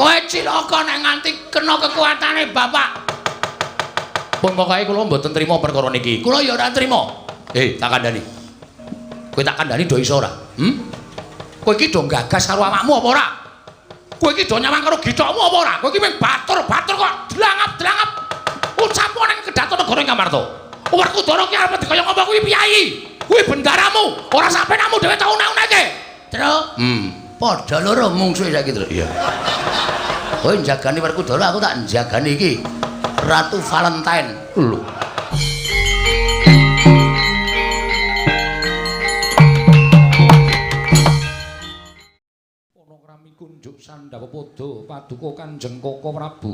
Kowe cilaka nek nganti kena kekuatane bapak. Pun pokoke kula mboten trima perkara niki. Kula ya ora trima. Tak kandhani. Kowe tak kandhani do iso ora? Kowe iki do gagas karo awakmu apa ora? Kowe iki do nyawang karo githokmu apa ora? Kowe iki mung batur-batur kok dlangap-dlangap. Ucapmu ning Kedaton Negara Ngamarta. Werkudara ki arep dikaya ngapa kuwi piyayi? Kuwi bendaramu, ora sampenamu dhewe tau naunake. Terus? Padha loro mungsuhe saiki terus. Iya. Kowe njagani Werkudara, aku tak njagani iki. Ratu Valentine. Lho. Ana krami kunjuk Sandhawa Pada paduka Kanjeng Koko Prabu.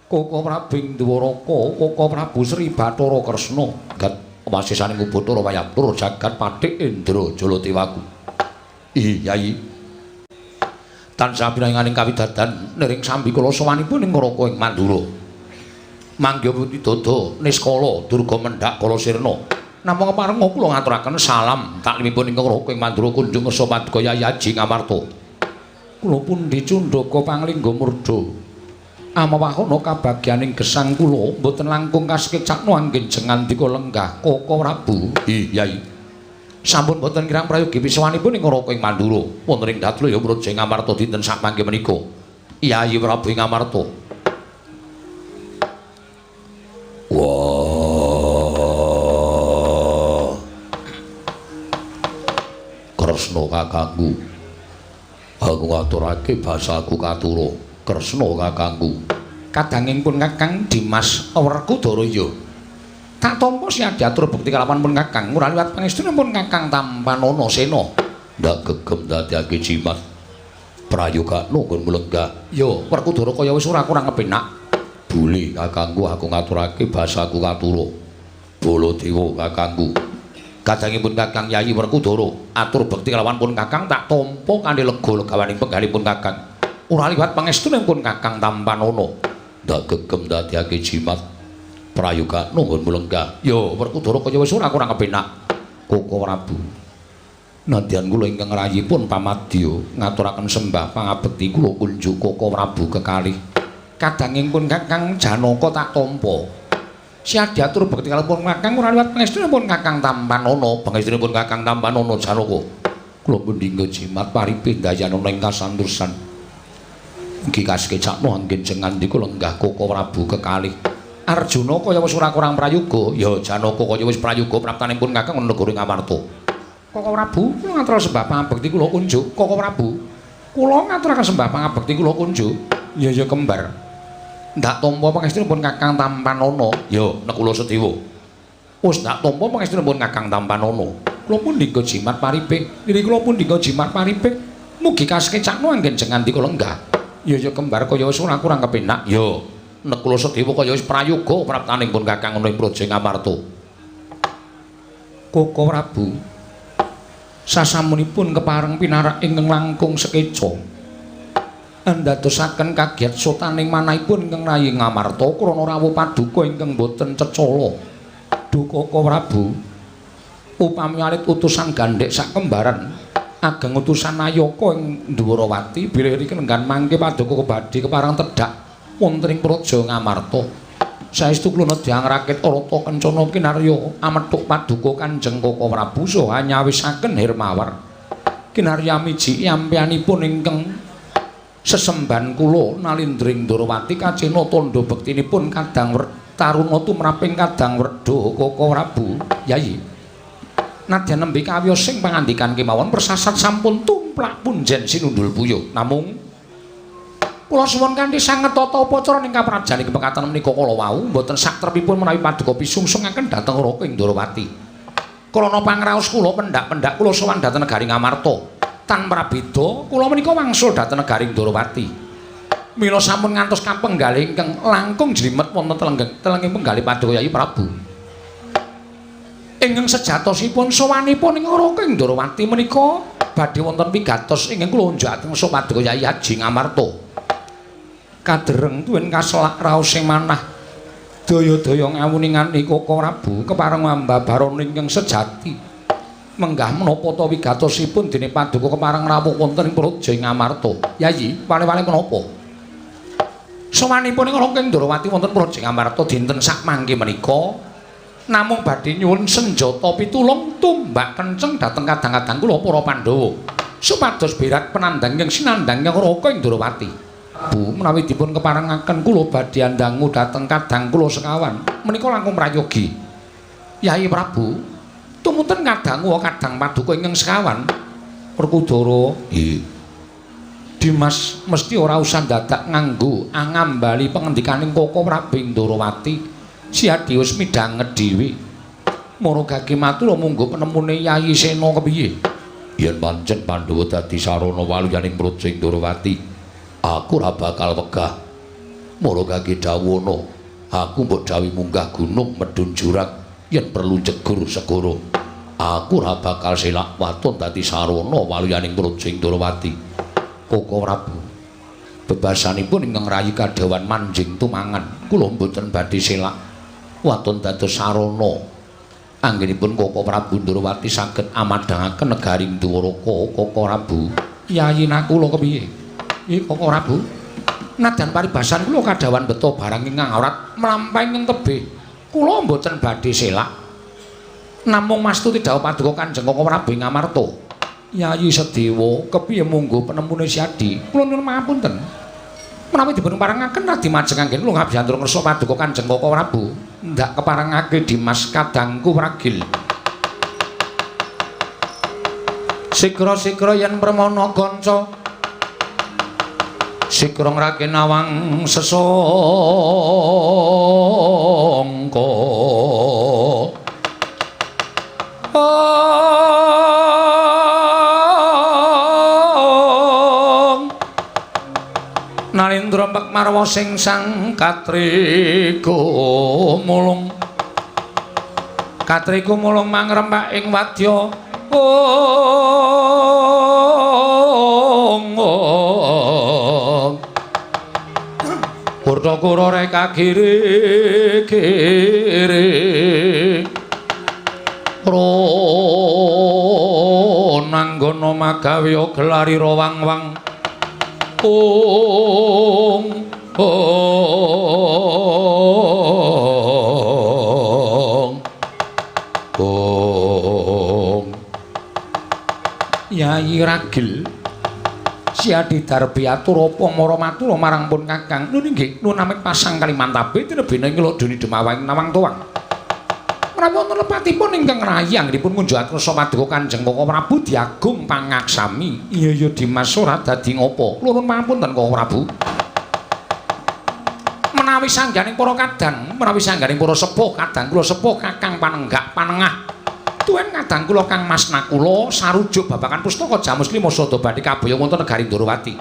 Koko Prabing Dwaraka, Koko Prabu Sri Bathara Kresna, gat wasisaning Bathara Wayatur jagat Pathik Indra Jaladewaku. Yai. Tansah pinanganing kawidadan nering sambi kula sowanipun ing Ngraka ing Mandura. Mangga puti dada niskala durga mendhak kala sirna. Namung parenga kula ngaturaken salam taklimipun ing Ngraka ing Mandura kunjung ngersa paduka Yai Haji Ngamarta. Kula pun dicundhaka panglingga murda. Amawahono kabagyaning gesang kula mboten langkung kasekecakno anggen jengandika lenggah Koko Prabu. Yai. Sampun mboten kirang prayogi pisawanipun ing Ngraka ing Mandura wonten ing Dadulaya Praja Ngamarta dinten sapangge menika. Yai Prabu Ngamarta. Wah. Kresna kakangku. Aku ngaturake basaku katura. Kresna kakangku. Kadanging pun Kakang Dimas Werkudara ya. Tak tampa siadiatur bukti kalawan pun Kakang ora liwat pangestunipun Kakang Tampanana Sena. Ndak gegem dadekake jimat. Prayogana nggon mulenggah. Ya, Werkudara kaya wis ora kurang kepenak. Buli kakangku aku ngaturake basaku katura. Baladewa kakangku. Kadanging pun Kakang Yayi Werkudara atur bekti kalawan pun Kakang tak tampa kanthi lega legawaning penggalipun Kakang. Ora liwat pangestunipun Kakang Tampanana. Ndak gegem dadekake jimat. Prayogana nggon mulenggah. Ya, Werkudara kaya wis ora kurang kepenak. Koko Prabu. Nadyan kula ingkang rayipun pamadya ngaturaken sembah pangabekti kula kunjuk Koko Prabu kekalih. Kadanging pun Kakang Janaka tak tampa. Siadiatur bekti kalipun Kakang ora liwat pangestunipun Kakang Tampanana, pangestunipun Kakang Tampanana Janaka. Kula pun dinggo jimat paripih dayana ing kasantosan. Iki kasekecakno anggen jengandika lenggah Koko Prabu kekalih. Arjuna kaya wis ora kurang prayoga, ya Janaka kaya wis prayoga praptanipun Kakang ing negara Ngamarta. Koko Prabu, kula ngaturaken sembah pangabekti kula kunjuk. Koko Prabu, kula ngaturaken sembah pangabekti kula kunjuk. Ya kembar. Ndak tampa pangestunipun Kakang Tampanana, ya nek kula Sedewa. Wis ndak tampa pangestunipun Kakang Tampanana. Kula pun dinggo jimat paripih, niki kula pun dinggo jimat paripih. Mugi kasekecakno anggen jengandika lenggah. Ya kembar kaya wis ora kurang kepenak. Ya nek kula Sedewa kaya wis prayoga praptanipun Kakang ana ing Praja Ngamarta. Koko Prabu. Sasamunipun kepareng pinarak ingkang langkung sekeca. Ndadosaken kagiat sotaning manahipun ingkang rayi Ngamarta krana rawuh paduka ingkang boten cecala. Duh Koko Prabu. Upami alit utusan gandhek sak kembaran ageng utusan Nayaka ing Dwarawati bilih iki lenggan mangke paduka kebadhe kepareng tedhak wonten ing Praja Ngamarta. Saestu kula nedya ngrakit Arata Kencana kinarya amethuk paduka Kanjeng Koko Prabu saha nyawisaken Hermawar. Kinarya miji yampianipun ingkang sesemban kula nalindring Dwarawati kacena tandha bektinipun kadang taruna tumraping kadang werda Koko Prabu. Yayi. Nadyan nembe kawiyos sing pangandikan kemawon persasat sampun tumplak punjen sinundul puyuh. Namung kula suwun kanthi sanget tata upacara ing kaprajaning pekatan menika kala wau mboten saktrepipun menawi paduka pisungsungaken dhateng Raka ing Dwarawati. Krana pangraos kula pendak-pendak kula sowan dhateng negari Ngamarta. Tanpa beda kula menika wangsul dhateng negari Dwarawati. Mila sampun ngantos kapenggalih ingkang langkung jlimet wonten telenging penggalih paduka Yayi Prabu. Ingkang sejatosipun sowanipun ing Raka ing Dwarawati menika badhe wonten pigatos ingkang kula unjukaken sa paduka Yayi Haji Ngamarta. Kadereng tuwin kaselak raos sing manah daya-daya ngawuningan Koko Prabu kepareng mambabarana ingkang sejati. Menggah menapa ta wigatosipun dene paduka kepareng rawuh wonten ing Praja Ngamarta. Yayi, wale-wale menapa? Sawanipun ing Rangking Ndrawati wonten Praja Ngamarta dinten sak mangke menika namung badhe nyuwun senjata pitulung tumbak kenceng dhateng kadang-kadang kula para Pandhawa supados birat penandhang ing sinandhang ing Rangking Ndrawati. Bu menawi dipun keparengaken kula badhe andangu dhateng kadang kula sekawan menika langkung prayogi. Yai Prabu tumuntun ngadangu kadang paduka ingkang sekawan Werkudara. Dimas mesti ora usah dadak nganggo angambali pengendikaning Koko Prabu Ndrawati. Siadi wis midhanget dhewe. Maragake matur monggo penemune Yayi Sena kepiye? Yen pancen Pandhawa dadi sarana waluyaning Praja Ndrawati, aku ora bakal wegah. Maragake dawono, aku mbok dawuh munggah gunung medhun jurang yen perlu jegur segara. Aku ora bakal selak waton dadi sarana waluyaning Praja Ndrawati. Koko Prabu, bebasanipun ingkang rayi kadhawan manjing tumangan, kula mboten badhe selak waton dados sarana anggenipun Koko Prabu Ndrawati saged amadhangaken negaring Dwaraka. Koko Prabu, Yayi nakula kepiye? Koko Prabu, nadan paribasan kula kadhawan beto barang ingkang awrat mlampahi ing tebih, kula mboten badhe selak. Namung mastuti dawuh paduka Kanjeng Koko Prabu ing Ngamarta. Yayi Sedewa, kepiye monggo penemune Siadi? Kula nyuwun pangapunten. Menawi dipun parengaken radi majeng anggen kula ngabyantur ngersa paduka Kanjeng Koko Prabu, ndak keparengake Dimas kadangku pragil. Sigra-sigra yen permana kanca. Sigra ngrake nawang sesangka. Nalindra Pekmarwa sing sang katriku mulung mangrembak ing wadya Purtakura reka giri-giri Prananggana magawe gelari rawang-wang Yayi Ragil Siadi Darbi atur apa maramatura marang pun Kakang. Nun inggih nun amit pasang Kalimantabe tinebene ngelodoni Demawang Nawang Tuwang. Menawi wonten lepatipun ingkang rayi anggenipun ngunjuhaken rasa paduka Kanjeng Koko Prabu diagung pangaksami. Iya Dimas ora dadi ngopo. Kula nuwun pangapunten Koko Prabu. Menawi sangganing para kadang, menawi sangganing para sepuh kadang kula sepuh Kakang Panenggak Panengah. Tuwin kadang kula Kang Mas Nakula sarujuk babagan pustaka Jamus Lima Sada badhe kabaya wonten negari Ndrawati.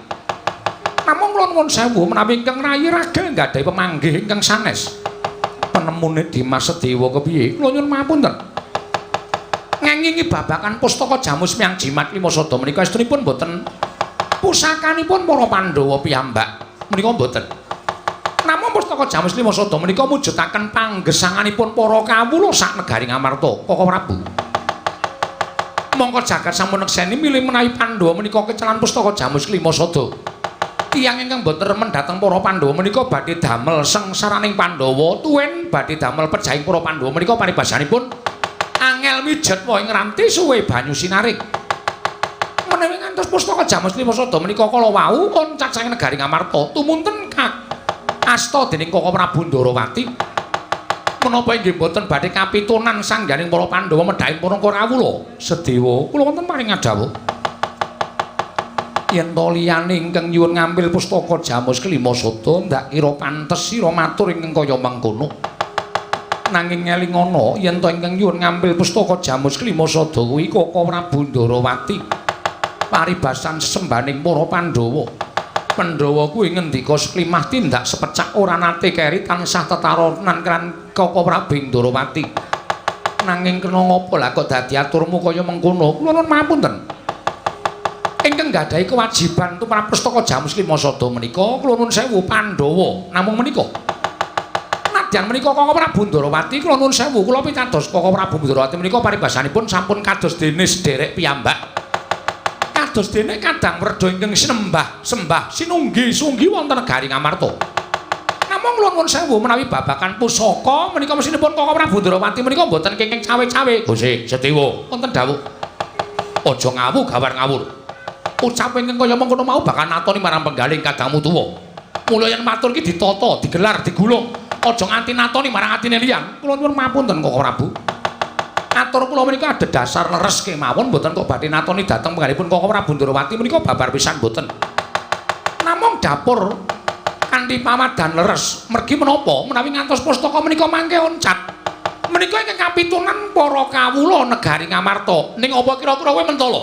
Namung kula nuwun sewu menawi ingkang rayi Ragil nggadahi pemanggih ingkang sanes. Penemune Dimas Sedewa kepiye? Kula nyuwun pangapunten. Ngengingi babagan pustaka Jamus Miang Jimat Lima Sada menika estunipun boten pusakanipun para Pandhawa piyambak. Menika boten. Namung pustaka Jamus Lima Sada menika mujudaken panggesanganipun para kawula sak negari Ngamarta, Koko Prabu. Mongko jagat sampun nekseni milih menawi Pandhawa menika kecalan pustaka Jamus Lima Sada. Tiyang ingkang boten remen dhateng para Pandhawa menika badhe damel sengsaraning Pandhawa, tuwin badhe damel pejahing para Pandhawa menika paribasanipun angel mijet wae ngranti suwe banyu sinarik. Menawi ngantos pustaka Jamus Lima Sada menika kala wau kon cacahing negari Ngamarta tumunten asta dening Koko Prabu Ndrawati. Menapa inggih boten badhe kapitunan sangganing para Pandhawa medhahing para kawula Sedewa, kula wonten paring dawuh. Yen to liyane ingkang nyuwun ngambil pustaka Jamus Kelima Sada ndak kira pantes sira matur ingkang kaya mengkono. Nanging ngelingono yen to ingkang nyuwun ngambil pustaka Jamus Kelima Sada kuwi Koko Prabu Ndrawati. Paribasan sesembaning para Pandhawa. Pandhawa kuwi ngendika seklimah tindak sepecak ora nate keri tansah tetaronan kan Koko Prabu Ndrawati. Nanging kena ngapa lah kok dadi aturmu kaya mengkono? Kula nuwun pangapunten. Ingkang gadahi kewajiban tumrap pustaka Jamus Lima Sada menika kula nuwun sewu Pandhawa namung menika. Nadyan menika Koko Prabu Ndrawati kula nuwun sewu kula pitados Koko Prabu Ndrawati menika paribasanipun sampun kados dene sederek piyambak. Kados dene kadang werda ingkang sembah sinunggi sunggi wonten negari Ngamarta. Namung nuwun sewu menawi babakan pusaka menika mesinipun Koko Prabu Ndrawati menika mboten kenging cawe-cawe. Gusti Sedewa, wonten dawuh. Aja ngawu gawar ngawur. Ucap ingkang kaya mengkono mau bakal natoni marang penggaling kadangmu tuwa. Mula yen matur iki ditata, digelar, digulung, aja nganti natoni marang atine liyan. Kula nyuwun mapunten Koko Prabu. Atur kula menika adhedhasar leres kemawon mboten kok badhe natoni dhateng penggalipun Koko Prabu Ndrawati menika babar pisan mboten. Namung dapur kanthi pamadan leres mergi menapa menawi ngantos pustaka menika mangke oncat. Menika ingkang kapitunan para kawula negari Ngamarta. Ning apa kira-kira kowe mentala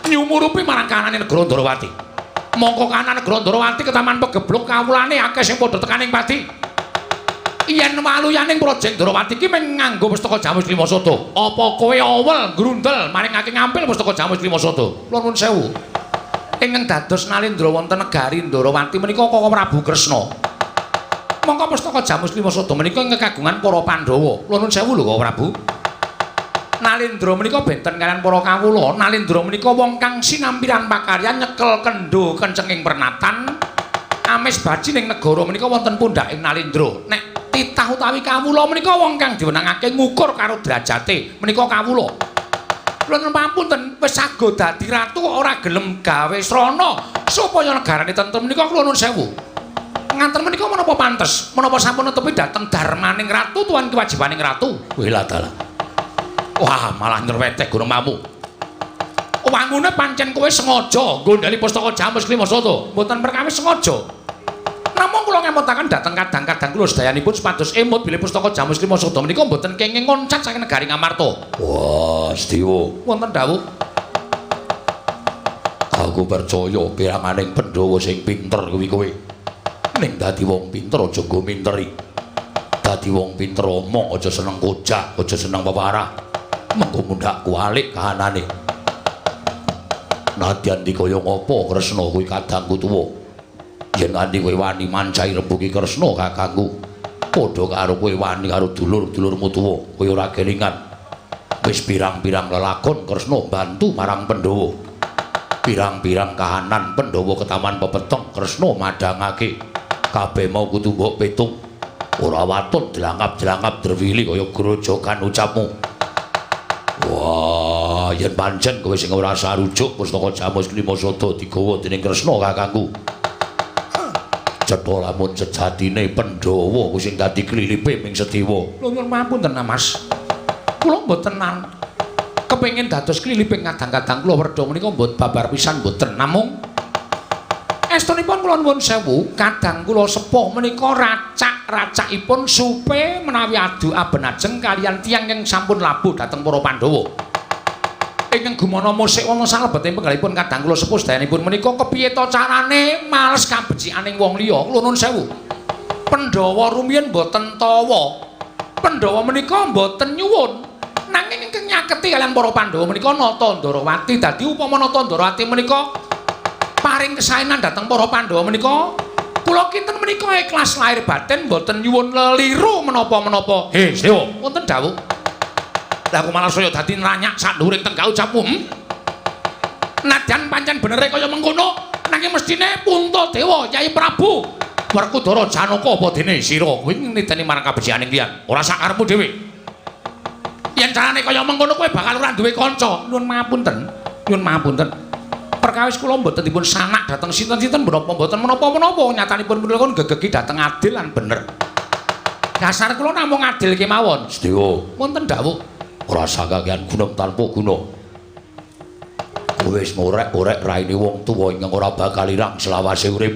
nyumurupi marang kanane negara Ndrawati. Mongko kanan negara Ndrawati ketaman pegeblok kawulane akeh sing padha tekaning pati. Yen waluyaning Project Ndrawati iki mung nganggo pustaka Jamus Lima Soto. Apa kowe awel grundel maringake ngampil pustaka Jamus Lima Soto? Kula nuwun sewu. Ingkang dados nalendra wonten negari Ndrawati menika Koko Prabu Kresna. Mongko pustaka Jamus Lima Soto menika ingkang kagungan para Pandhawa. Kula nuwun sewu lho Koko Prabu. Nalendra menika benten kaliyan para kawula. Nalendra menika wong kang sinampiran pakaryan nyekel kendho kencenging pernatan. Amis baji ning negara menika wonten pundhaking Nalendra. Nek titah utawi kawula menika wong kang diwenangake ngukur karo derajate menika kawula. Kula nuwun pamunten wis sago dadi ratu ora gelem gawe srana supaya negarane tentrem menika kula nuwun sewu. Nganten menika menapa pantes menapa sampun netepi dhateng darmaning ratu tuan kewajibaning ratu. Wela dalah. Wah, malah nyerwetek gunung mamu. Wangune pancen kowe sengaja nggondhali pustaka Jamus Lima Soto. Mboten perkawis sengaja. Namung kula ngemutaken dhateng kadang-kadang kula sedayanipun supados emut bilih pustaka Jamus Lima Soto menika mboten kenging ngoncat saking negari Ngamarta. Wah, Sedewa. Wonten dawuh. Aku percaya piramaning Pandhawa sing pinter kuwi kowe. Ning dadi wong pinter aja nggo minteri. Dadi wong pinter omong aja seneng kojak, aja seneng peparah. Mengko mundhak kualik kahanane. Nadyan dikaya ngapa Kresna kuwi kadangku tuwa. Yen nganti kowe wani mancahi rembugi Kresna kakangku, padha karo kowe wani karo dulur-dulurmu tuwa, kowe ora kelingan. Wis pirang-pirang lelakon Kresna bantu marang Pandhawa. Pirang-pirang kahanan Pandhawa ketaman pepeteng Kresna madhangake. Kabeh mau kudu mbok petung. Ora watut dilangap-dilangap drwili kaya grojogan ucapmu. Wah, yen pancen kowe sing ora sarujuk pustaka Jamus Lima Soto digawa dening Kresna kakangku. Cetha lamun sejatine Pandhawa kuwi sing dadi klilipe ming Sedewa. Lho nyuwun pamunten Mas. Kula mboten kepengin dados kliliping kadang-kadang kula werda menika mboten babar pisan mboten. Namung estunipun kula nuwun sewu, kadang kula sepuh menika racak-racakipun supe menawi adu abenajeng kaliyan tiyang yang sampun labuh dhateng para Pandhawa. Ingkang gumana musik wonten salebetipun penggalipun kadang kula sepuh sedayanipun menika kepiye to carane males kabecikaning wong liya. Kula nuwun sewu. Pandhawa rumiyin boten tawa. Pandhawa menika boten nyuwun. Nanging ingkang nyaketi kaliyan para Pandhawa menika nata Ndrawati. Dadi upama nata Ndrawati menika paring kesaenan dhateng para Pandhawa menika, kula kinten menika ikhlas lahir batin boten nyuwun leliru menapa-menapa. He, Sewa, wonten dawuh. Lah aku malah saya dadi nranyak sak dhuwuring tengkak ucapmu. Nadyan pancen benere kaya mengkono, nanging mestine Puntadewa Yai Prabu Werkudara Janaka apa dene sira kuwi nidani marang kabecikaning liyan. Ora sakarepmu dhewe. Yen carane kaya mengkono kowe bakal ora duwe kanca. Nuwun mapunten. Nyuwun mapunten. Perkawis kula mboten dipun sanak dhateng sinten-sinten mboten menapa-menapa nyatanipun punika gegegi dhateng adil lan bener. Dasar kula namung adil kemawon. Sedewa. Wonten dawuh. Ora sakakean gunem tanpa guna. Kowe wis ngorek-orek raine wong tuwa ingkang ora bakal irang selawase urip.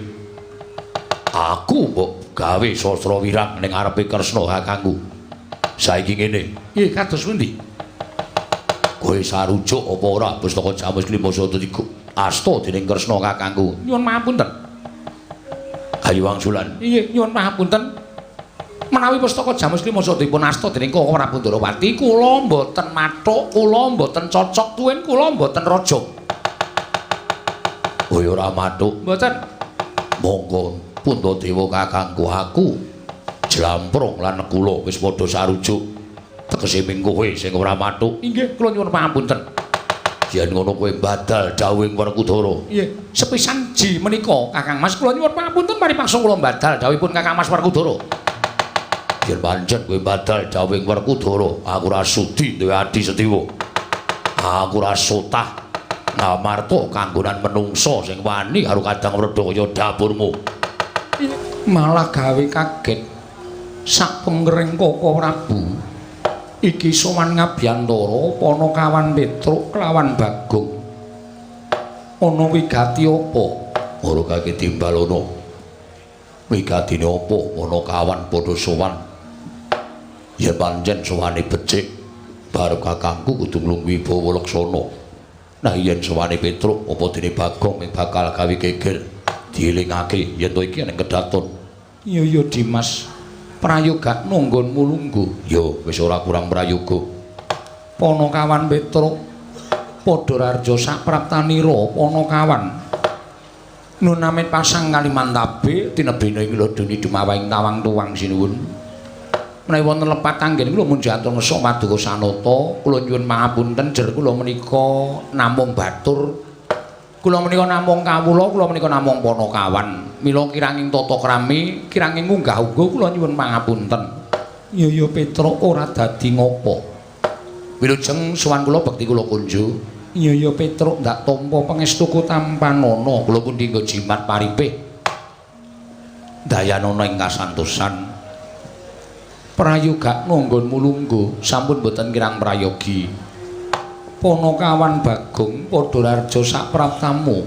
Aku mbok gawe sastra wirang ning ngarepe Kresna kakangku. Saiki ngene. Nggih, kados pundi? Kowe sarujuk apa ora pustaka Jamus Lima Soto iku asta dening Kresna kakangku. Nyuwun pamunten. Ayu wangsulan. Nggih, nyuwun pamunten. Menawi pustaka Jamus Lima Soto dipun asta dening Koko Prabu Ndrawati, kula mboten mathuk, kula mboten cocok tuwin, kula mboten raja. Kowe ora mathuk? Mboten. Monggo Puntadewa kakangku aku Jlamprung lan kula wis padha sarujuk. Tegese ming kowe sing ora mathuk. Inggih, kula nyuwun pamunten. yen ngono kowe badal dawuhing Werkudara. Nggih, sepisan ji menika Kakang Mas kula nyuwun pangapunten paripaksa kula badal dawuhipun Kakang Mas Werkudara. Yen pancen kowe badal dawuhing Werkudara, aku ora sudi duwe adi setiwa. Aku ora sotah ngamarta kanggonan menungsa sing wani karo Kadang Wreda kaya dapurmu. Malah gawe kaget sak pengereng Koko Prabu. Iki sowan Ngabyantara Panakawan Petruk kelawan Bagong. Ana wigati apa? Ora kake timbal ana. Wigatine apa ana kawan padha sowan. Ya pancen sowane becik barep kakangku kudu nglungguhi Bawa Laksana. Nah yen sowane Petruk apa dene Bagong bakal gawe geger dielingake yen to iki ning kedaton. Iya Dimas. Prayoga nunggonmu lungguh. Yo wis ora kurang prayoga. Panakawan Petruk padha rarja sapraptanira Panakawan. Nun amit pasang Kalimantabe tinebene nglodoni dumawahing tawang tuwang sinuwun. Menawi wonten lepat anggen kula mun jantung ngesok Paduka Sanata, kula nyuwun pangapunten jer kula menika namung batur. Kula menika namung kawula, kula menika namung Panakawan. Mila kiranging tata krami, kiranging unggah-ungguh kula nyuwun pangapunten. Ya Petruk ora dadi ngopo. Wilujeng sowan kula bekti kula kunjuk. Ya Petruk ndak tampa pangestuku tampanana, kula pundi nggo jimat paripih. Dayanana ing kasantosan. Prayoga nunggonmu lungguh, sampun boten kirang prayogi. Panakawan Bagong padha rarja sapraptamu.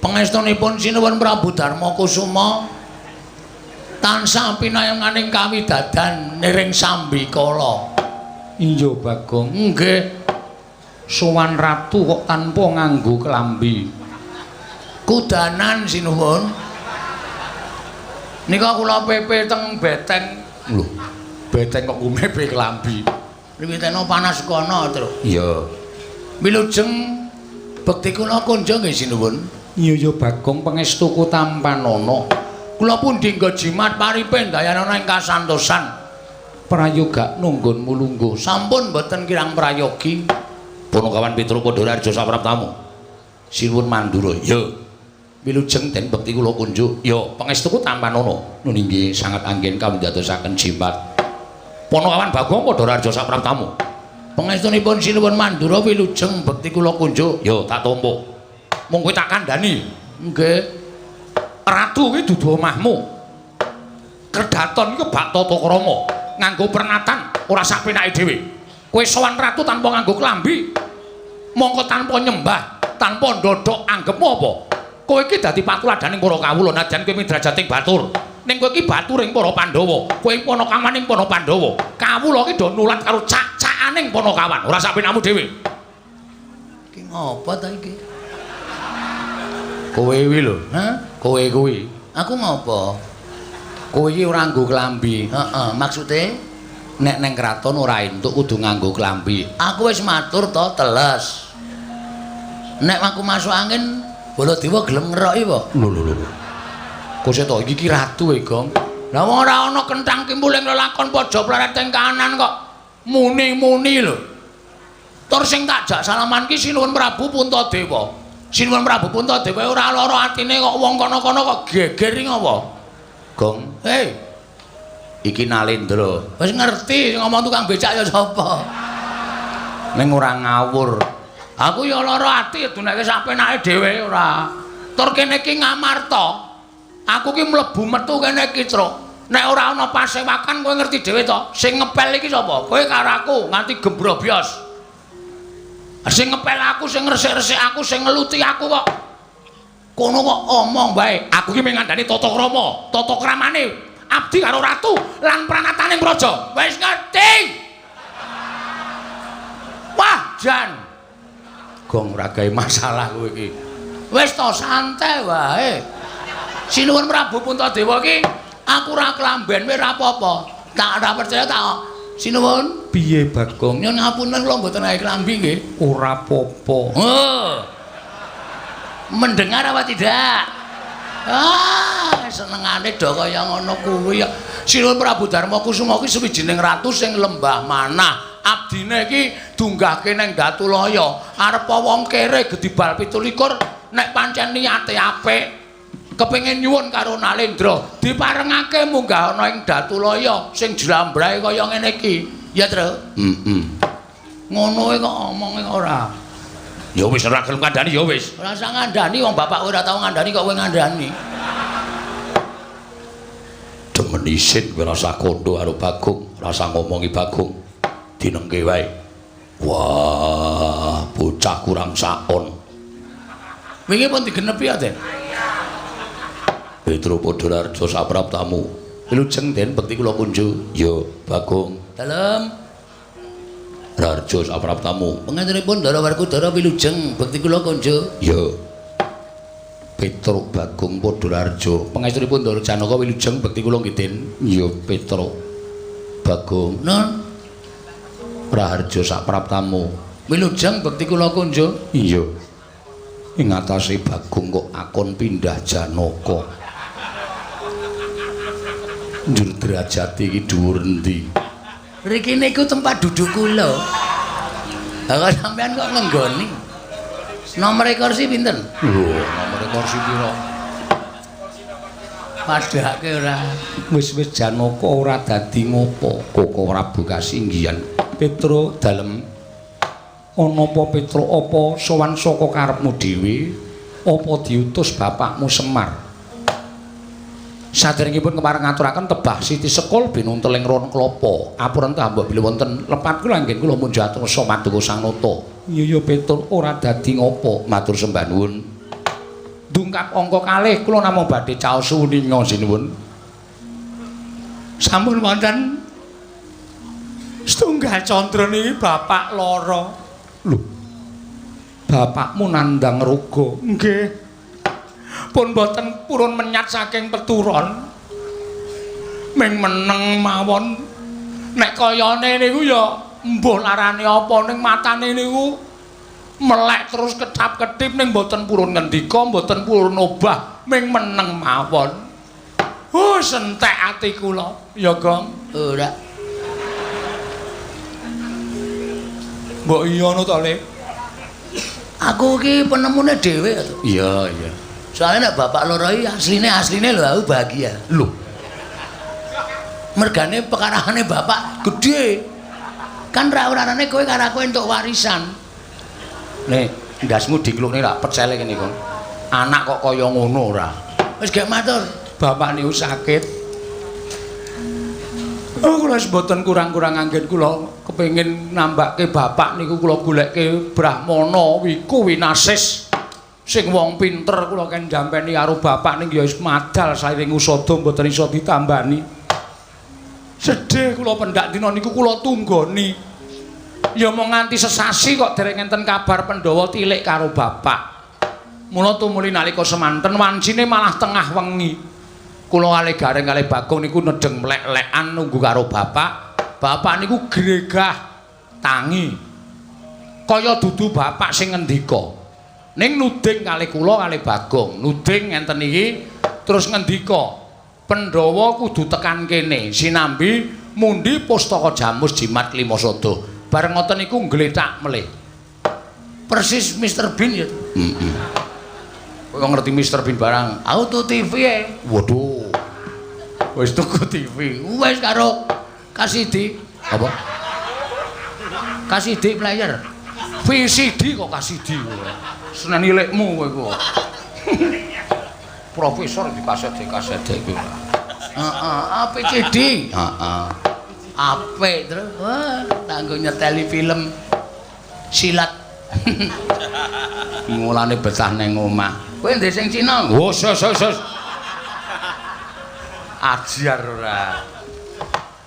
Pangestunipun sinuwun Prabu Darma Kusuma tansah pinayanganing kawidadan niring Sambikala. Iya Bagong. Nggih. Sowan ratu kok tanpa nganggo klambi. Kudanan sinuwun. Nika kula pepe teng beteng. Lho, beteng kok kumepe klambi. Riwitena panas kono, Tru. Iya. Wilujeng bekti kula kunjuk nggih sinuwun. Iya Bagong pangestuku tampanana. Kula pundi nggo jimat paripih dayanana ing kasantosan. Prayoga nunggonmu lungguh, sampun boten kirang prayogi. Panakawan Petruk padha rarja sapraptamu. Sinuwun mandura. Ya. Wilujeng den bekti kula kunjuk. Ya, pangestuku tampanana. Nun inggih sanget anggen kawidadosaken jimat. Panakawan Bagong padha rarja sapraptamu. Pangestunipun sinuwun mandura wilujeng bekti kula kunjuk. Ya, tak tampa. Mung kowe tak kandhani. Nggih. Ratu kuwi dudu omahmu. Kedaton iku bak tata krama, nganggo pernatan ora sak penake dhewe. Kowe sowan ratu tanpa nganggo klambi, mongko tanpa nyembah, tanpa ndodhok anggepmu apa? Kowe iki dadi patuladaning para kawula najan kowe midrajating batur. Ning kowe iki baturing para Pandhawa, kowe Panakawaning para Pandhawa. Kawula iki do nulat karo cak-cakaning Panakawan, ora sak penakmu dhewe. Iki ngopo ta iki? Kowe kuwi lho, kowe kuwi. Aku ngopo? Kowe iki ora nganggo klambi. Heeh, maksude nek neng kraton ora entuk kudu nganggo klambi. Aku wis matur to teles. Nek aku masuk angin, Baladewa gelem ngeroki apa? Lho. Kose to iki ratu e, Gong. Lah wong ora ana kenthang kimpuling lelakon pojok plaret teng kanan kok muni-muni lho. Tur sing tak jak salaman ki sinuwun Prabu Puntadewa. Sinuwun Prabu Puntadewa ora lara atine kok wong kono-kono kok geger ngopo? Gong, hei. Iki Nalendra. Wis ngerti ngomong tukang becak ya sapa? Ning ora ngawur. Aku ya lara ati duneke sapenake dhewe ora. Tur kene iki ngamarta. Aku ki mlebu metu kene iki, Truk. Nek ora ana pasewakan kowe ngerti dhewe to, sing ngepel iki sapa? Kowe karo aku nganti gembrobyos. Sing ngepel aku, sing ngresik-resik aku, sing ngeluti aku kok. Kono kok omong bae. Aku ki mengandani tata krama, tata kramane abdi karo ratu lan pranataning praja. Wis ngerti? Wah, Jan. Gong ora gawe masalah kowe iki. Wis to santai wae. Sinuwun Prabu Puntadewa iki aku ora klamben wae ora apa-apa. Tak ora percaya tak sinuwun. Piye Bagong? Nyun ngapunten kula mboten gawe klambi nggih. Ora apa-apa. Oh. Mendengar apa tidak? Senengane do kaya ngono kuwi ya. Sinuwun Prabu Darma Kusuma kuwi sawijining ratu sing lembah manah abdine iki dunggahke ning Datulaya arep wong kere gedibal 17 nek pancen niate apik kepengin nyuwun karo Nalendra diparengake munggah ana ing Datulaya sing jlambrahe kaya ngene iki ya Tru ngono kok omonge ora ya wis ora gelem ngandani ya wis ora usah ngandani wong bapak ora tau ngandani kok kowe ngandani demen isin kowe rasa kondo karo Bagong rasa ngomongi Bagong dinengke wae wah bocah kurang saon wingi pun digenepi ya Den Petro Podolarjo sapraptamu wilujeng Den bekti kula kunjuk ya Bagong dalem Rarjo sapraptamu pengantenipun Ndara Werkudara wilujeng bekti kula kunjuk ya Petro Bagong Podolarjo pengestunipun Ndara Janaka wilujeng bekti kula nggih Den ya Petro Bagong non Raharjo sapraptamu wilujeng bekti kula kunjuk iya ing atase Bagong kok akon pindah Janaka njur derajate iki dhuwur endi mriki niku tempat duduk kula kok sampean kok ngenggoni nomor kursi pinten lho nomor kursi pira padhake ora wis-wis Janaka ora dadi ngopo Koko Prabu Kasinggihan Petro dalem ana apa Petro apa sowan saka karepmu dhewe apa diutus bapakmu Semar saderengipun kepareng ngaturaken tebah Siti Sekul binunteling ron klapa apuren ta mbok bilih wonten lepat kula anggen kula munjuk atur Somaduka Sang Nata iya Petro ora dadi ngopo matur sembah nuwun dungkap angka kalih kula namung badhe caos suwuninga sinuwun sampun wonten setunggal condro niki bapak lara lho bapakmu nandang ruga nggih pun boten purun menyat saking peturon ming meneng mawon nek kayane niku ya mbuh larane apa ning matane niku melek terus kedap-kedip ning boten purun ngendika boten purun obah ming meneng mawon sentek ati kula ya Gong ora mbok iya ngono to Le aku iki penemune dhewe to iya iya soalnya nek bapak loro iki asline lho aku bahagia lho mergane pekarane bapak gede kan ra urane kowe karo aku entuk warisan nek ndasmu diklukne ra pecele kene kon anak kok kaya ngono ora wis gek matur bapak niku sakit kula wis mboten kurang-kurang anggen kula kepengin nambahke bapak niku kula goleke Brahmana wiku winasis sing wong pinter kula kan jampeni karo bapak ning ya wis madal sairing usada mboten iso ditambani sedih kula pendak dina niku kula tunggoni ya mung nganti sesasi kok dereng enten kabar Pandhawa tilik karo bapak mula tumuli nalika semanten wancine malah tengah wengi kula kalih gareng kalih Bagong niku nedeng mlek-lekan nunggu karo bapak niku gregah tangi kaya dudu bapak sing ngendika ning nuding kalih kula kalih Bagong nuding ngenten iki terus ngendika Pandhawa kudu tekan kene sinambi mundi pustaka Jamus Jimat Limasada bareng ngoten niku nggletak melih persis Mr Bean ya kowe ngerti Mr Bean barang auto TV waduh wis tuku TV wis karo Kasidi apa Kasidi player VCD kok Kasidi senen ilikmu kowe kok. Profesor di kaset iki. Heeh, APCD. Heeh. Apik terus. Wah, kanggo nyeteli film silat. Mulane betah ning omah. Kowe ndek sing Cina? Oh, sus. Ajar ora.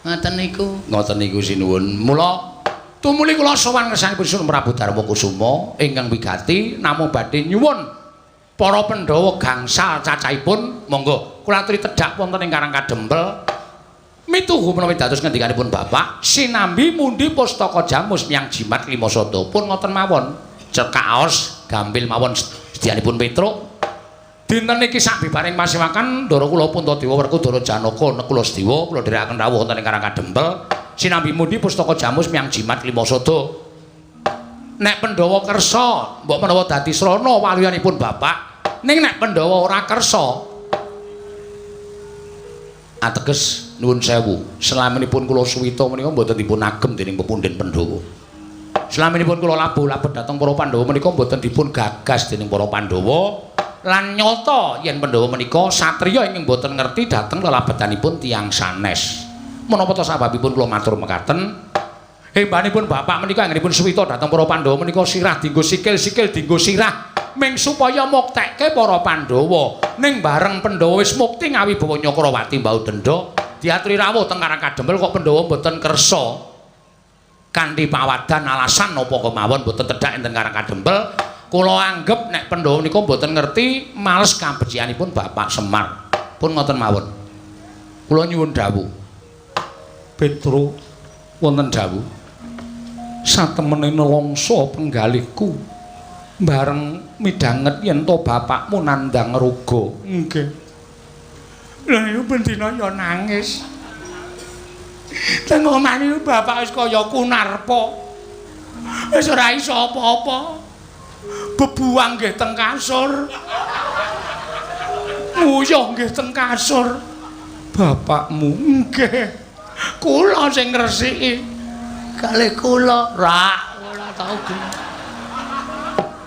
Ngoten niku sinuwun. Mula tumuli kula sowan ngersangipun Sun Prabu Darma Kusuma ingkang wigati namung badhe nyuwun para Pandhawa gangsal cacahipun monggo kula aturi tedhak wonten ing Karang Kadempel mituhu menawi dados ngendikanipun bapak sinambi mundi pustaka Jamus Miang Jimat Limasada pun ngoten mawon cekaos gambil mawon sedyanipun Petruk dinten iki sabibaring masiwakan ndara kula Puntadewa Werkudara Janaka nekula Sedewa kula dherekaken rawuh wonten ing Karang Kadempel sinambi mundi pustaka Jamus miyang jimat lima sada. Nek Pandhawa kersa, mbok menawa dadi srana waliyanipun bapak, ning nek Pandhawa ora kersa, ateges nuwun sewu, selaminipun kula suwita menika mboten dipun agem dening pepundhen Pandhawa. Selaminipun kula labuh-labet dhateng para Pandhawa menika mboten dipun gagas dening para Pandhawa, lan nyata yen Pandhawa menika satriya ingkang mboten ngerti dhateng lelabetanipun tiyang sanes. Menapa ta sababipun kula matur mekaten? Hembanipun bapak menika anggenipun suwita dhateng para Pandhawa menika sirah dienggo sikil, sikil dienggo sirah ming supaya muktekke para Pandhawa. Ning bareng Pandhawa wis mukti ngawibawa Nyakrawati mbau denda diaturi rawuh teng Karang Kadempel kok Pandhawa mboten kersa kanthi pawadan alasan napa kemawon mboten tedhak enten Karang Kadempel. Kula anggep nek Pandhawa menika mboten ngerti males kabecikanipun Bapak Semar. Pun ngoten mawon. Kula nyuwun dawuh. Petro wonten dawuh. Satemene nelongso penggalihku bareng midhanget yen to bapakmu nandhang ruga. Nggih. Lah yo bendina yo nangis. Teng omah niku bapak wis kaya kunarpa. Wis ora iso apa-apa. Bebuang nggih teng kasur. Nguyuh nggih teng kasur. Bapakmu nggih. Kula sing ngresiki. Kalih kula ora tau gelem.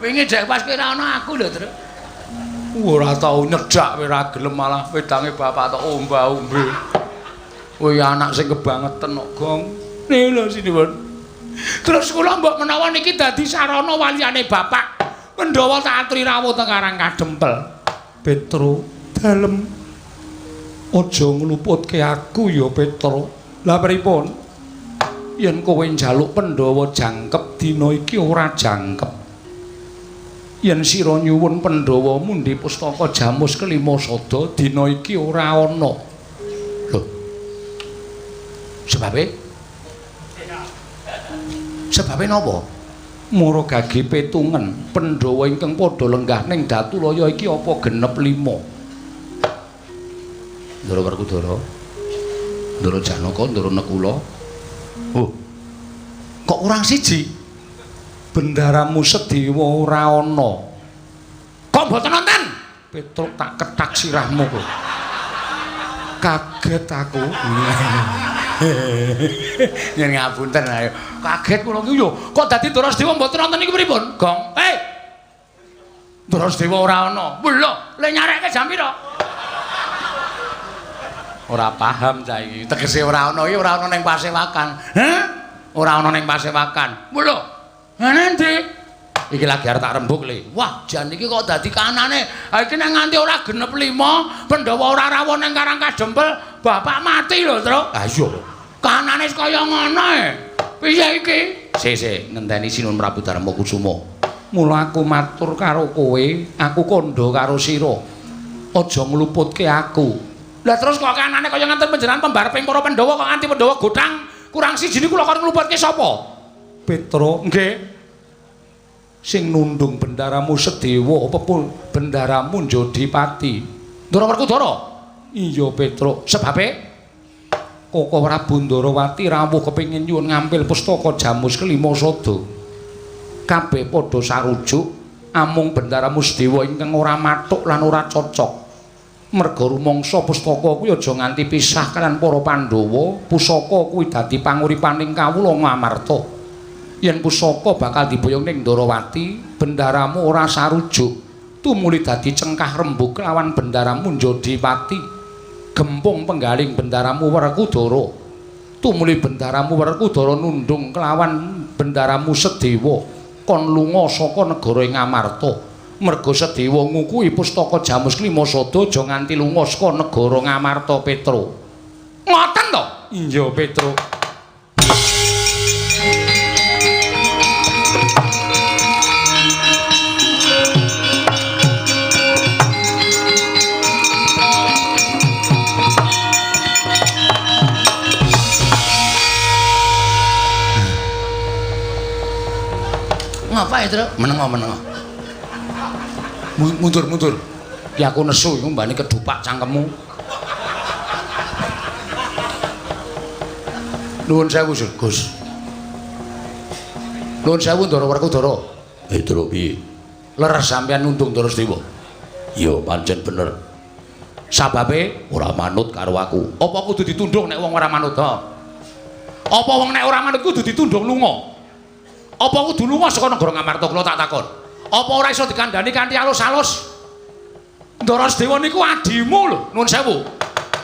Wingi jek pas kira ana aku lho, Tru. Ora tau nyedak ora gelem malah wedange bapak tok omba-ombe. Kuwi anak sing kebangetan kok, Gong. Nih lho sinipun. Terus kula mbok menawa niki dadi sarana waliyane bapak. Pandhawa tak aturi rawuh teng Karang Kadempel. Petro, dalem aja ngluputke aku ya, Petro. Lah pripun? Yen kowe njaluk Pandhawa jangkep dina iki ora jangkep. Yen sira nyuwun Pandhawa mundi pustaka Jamus kelima sada dina iki ora ana. Lho. Sebabe napa? Mara gage petungen Pandhawa ingkang padha lenggah ning Datulaya iki apa genep 5. Ndara Werkudara. Ndara Janaka, Ndara Nekula. Oh. Kok kurang siji? Bendaramu Sedewa ora ana. Kok mboten wonten? Petruk tak ketak sirahmu kok. Kaget aku. Yen ngapunten ayo. Kaget kula ki yo. Kok dadi Ndara Sedewa mboten wonten niku pripun? Gong. Ndara Sedewa ora ana. Lho, le nyarekke jam pira? Ora paham cah iki. Tegese ora ana iki ora ana ning pasewakan. Hah? Ora ana ning pasewakan. Lho. Ngene ndi? Iki lagi arep tak rembug le. Wah, jan iki kok dadi kanane. Ha iki nek nganti ora genep 5, Pandhawa ora rawuh ning Karang Kadempel, bapak mati lho, Tru. Ha iya. Kanane kaya ngono e. Piye iki? Sik, ngenteni Sinun Prabu Darma Kusuma. Mula aku matur karo kowe, aku kandha karo sira. Aja ngluputke aku. Lah terus kok kanane kaya ngaten panjenengan pembareping para Pandhawa kok nganti Pandhawa godhang kurang siji niku lho kok ngluputke sapa? Petro, nggih. Sing nundung bendaramu Sedewa apa pun bendaramu Jodipati. Ndara Werkudara. Iya Petro, sebabe Koko Prabu Ndarawati rawuh kepengin nyuwun ngampil pustaka Jamus kelima sada. Kabeh padha sarujuk amung bendaramu Sedewa ingkang ora mathuk lan ora cocok. Merga rumangsa pustaka kuwi aja nganti pisah kaliyan para Pandhawa, pusaka kuwi dadi panguripaning kawula Ngamarta. Yen pusaka bakal diboyong ning Ndarawati, bendaramu ora sarujuk, tumuli dadi cengkah rembug kelawan bendaramu Jodipati. Gempung penggaling bendaramu Werkudara. Tumuli bendaramu Werkudara nundung kelawan bendaramu Sedewa kon lunga saka negara Ngamarta. Merga Sedewa ngukuhi pustaka Jamus kelima sada aja nganti lunga saka negara Ngamarta, Petro. Ngoten to? Iya, Petro. Ngapa itu? Menengo. Mundur. Ya aku nesu iku mbane kedupak cangkemmu. Nuwun sewu, Gus. Nuwun sewu Ndara Werkudara. Ndara piye? Leres sampeyan nundung Ndara Sedewa. Ya pancen bener. Sababe Ora manut karo aku. apa kudu ditundung nek wong ora manut? Apa wong nek ora manut kudu ditundung lunga? Apa kudu lunga saka negara Ngamarta kula tak takon? Apa ora iso dikandhani kanthi alus-alus? Ndara Sedewa niku adimu lho, nuwun sewu.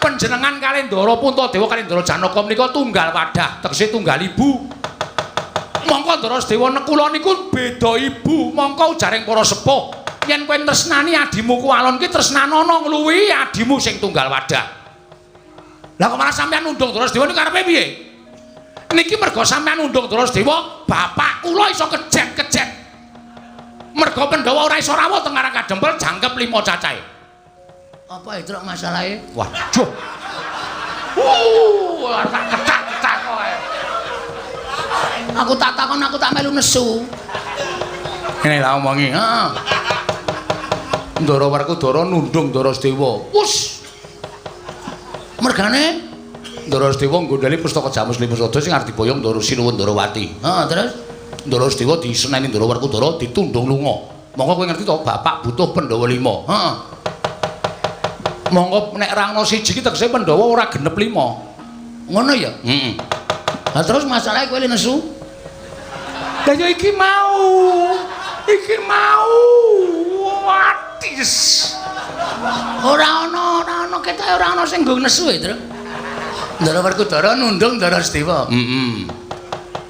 Panjenengan kalih Ndara Puntadewa kalih Ndara Janaka menika tunggal wadah, tegese tunggal ibu. Mongko Ndara Sedewa nekula niku beda ibu, mongko ujaring para sepuh. Yen kowe tresnani adimu ku alon ki tresnanono ngluwihi adimu sing tunggal wadah. Lah kok malah sampeyan nundung Ndara Sedewa niku karepe piye? Niki mergo sampeyan nundung Ndara Sedewa, bapak kula iso kejet-kejet. Mergo Pandhawa ora iso rawuh teng Karang Kadempel jangkep 5 cacahe. Apa itu masalahe? Waduh. Tak ketak-ketak kowe. Aku tak takon aku tak melu nesu. Ngene lah omongi, heeh. Ndara Werkudara nundung Ndara Sedewa. Wus. Mergane Ndara Sedewa nggondhali pustaka Jamus Lima Sada sing arep diboyong Ndara Sinuwun Ndarawati. Heeh, terus Ndara Sedewa diseneni Ndara Werkudara ditundung lunga. Monggo kowe ngerti to, bapak butuh Pandhawa 5. Heeh. Monggo nek ra ana siji ki tegese Pandhawa ora genep 5. Ngono ya? Heeh. Lah terus masalahe kowe nesu? Lah ya iki mau. Iki mau. Watis. Ora ana ketoke ora ana sing nggo nesu e, Tru. Ndara Werkudara nundung Ndara Sedewa. Heeh.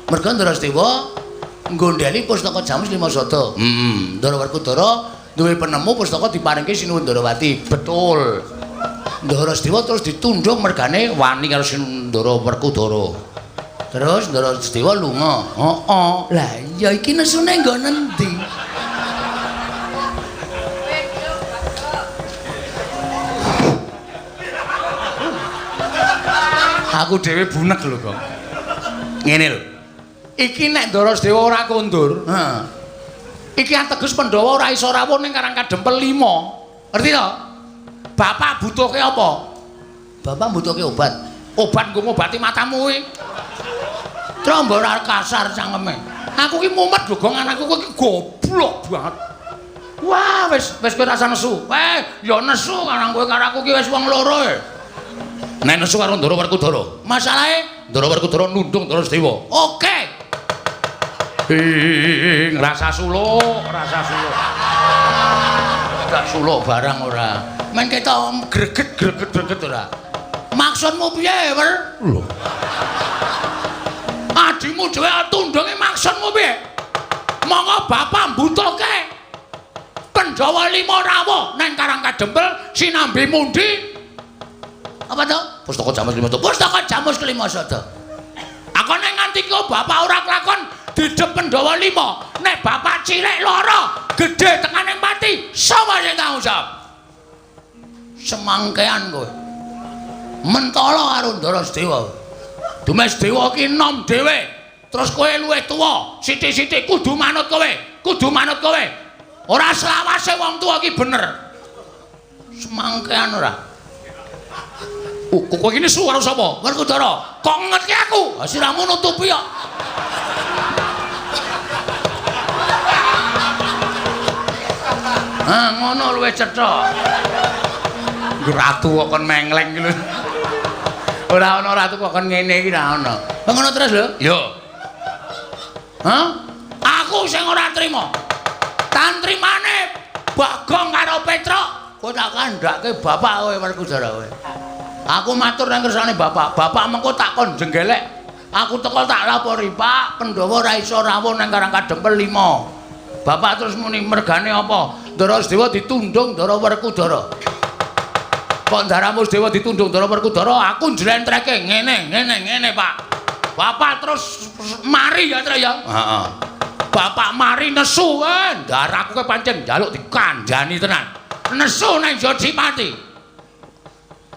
Mergo Ndara Sedewa nggondhali pustaka Jamus Lima Sada. Heeh. Ndara Werkudara duwe penemu pustaka diparingke Sinuwun Ndarawati. Betul. Ndara Sedewa terus ditundung mergane wani karo Ndara Werkudara. Terus Ndara Sedewa lunga. Heeh. Lah ya iki nesune nggo nendi? Aku dhewe bunek lho, Kang. Ngene lho. Iki nek Ndara Sedewa ora kondur, iki ateges Pandhawa ora iso rawuh ning Karang Kadempel 5. Ngerti to? Bapak butuhke apa? Bapak butuhke obat. Obat nggo ngobati matamu kuwi. Trombon kasar cangkeme. Aku ki mumet lho, Gong, anakku kuwi goblok banget. Wah, wis kowe rasa nesu. Ya nesu karang kowe karo aku ki wis wong loro e. Nek nesu karo Ndara Werkudara. Masalahe Ndara Werkudara nundung Ndara Sedewa. Oke. Rasa suluk, rasa suluk. Gak suluk barang ora. Men ketok greget ora. Maksudmu piye, Wer? Lho. Adimu dhewe tundunge maksudmu piye? Monggo bapak mbutuhke Pandhawa 5 rawuh nang Karang Kadempel sinambi mundi. Apa to? Pustaka Jamus Lima Sada. Pustaka Jamus Lima Sada. Aku nek nganti ku bapak ora kelakon didep Pandhawa 5. Nek bapak cilik lara, gedhe tekaning mati, sapa sing tanggung jawab? Semangkean kowe. Mentala karo Ndara Sedewa. Dumes Dewa ki nom dhewe. Terus kowe luwih tuwa, sithik-sithik kudu manut kowe. Kudu manut kowe. Ora selawase wong tuwa ki bener. Semangkean ora. Kowe iki nesu karo sapa? Werkudara. Kok ngerti aku? Siramu nutupi kok. Ngono luwih cetha. Ratu kok kon mengleng iki lho. Ora ana ratu kok kon ngene iki ora ana. Ngono terus lho? Yo. Aku sing ora trima. Tantrimane Bagong karo Petruk, kowe tak kandhake bapak kowe Werkudara kowe. Aku matur nang kersane bapak. Bapak mengko takon jenggelek. Aku teko tak lapori, Pak, Pandhawa ora iso rawuh nang Karang Kadempel 5. Bapak terus muni mergane apa? Ndara Sedewa ditundung Ndara Werkudara. Kok Ndara Sedewa ditundung Ndara Werkudara, aku njlentreke ngene, Pak. Bapak terus mari ya, Tra ya. Heeh. Bapak mari nesu, ndaraku ke pancen njaluk dikandhani tenan. Nesu nang Jodipati.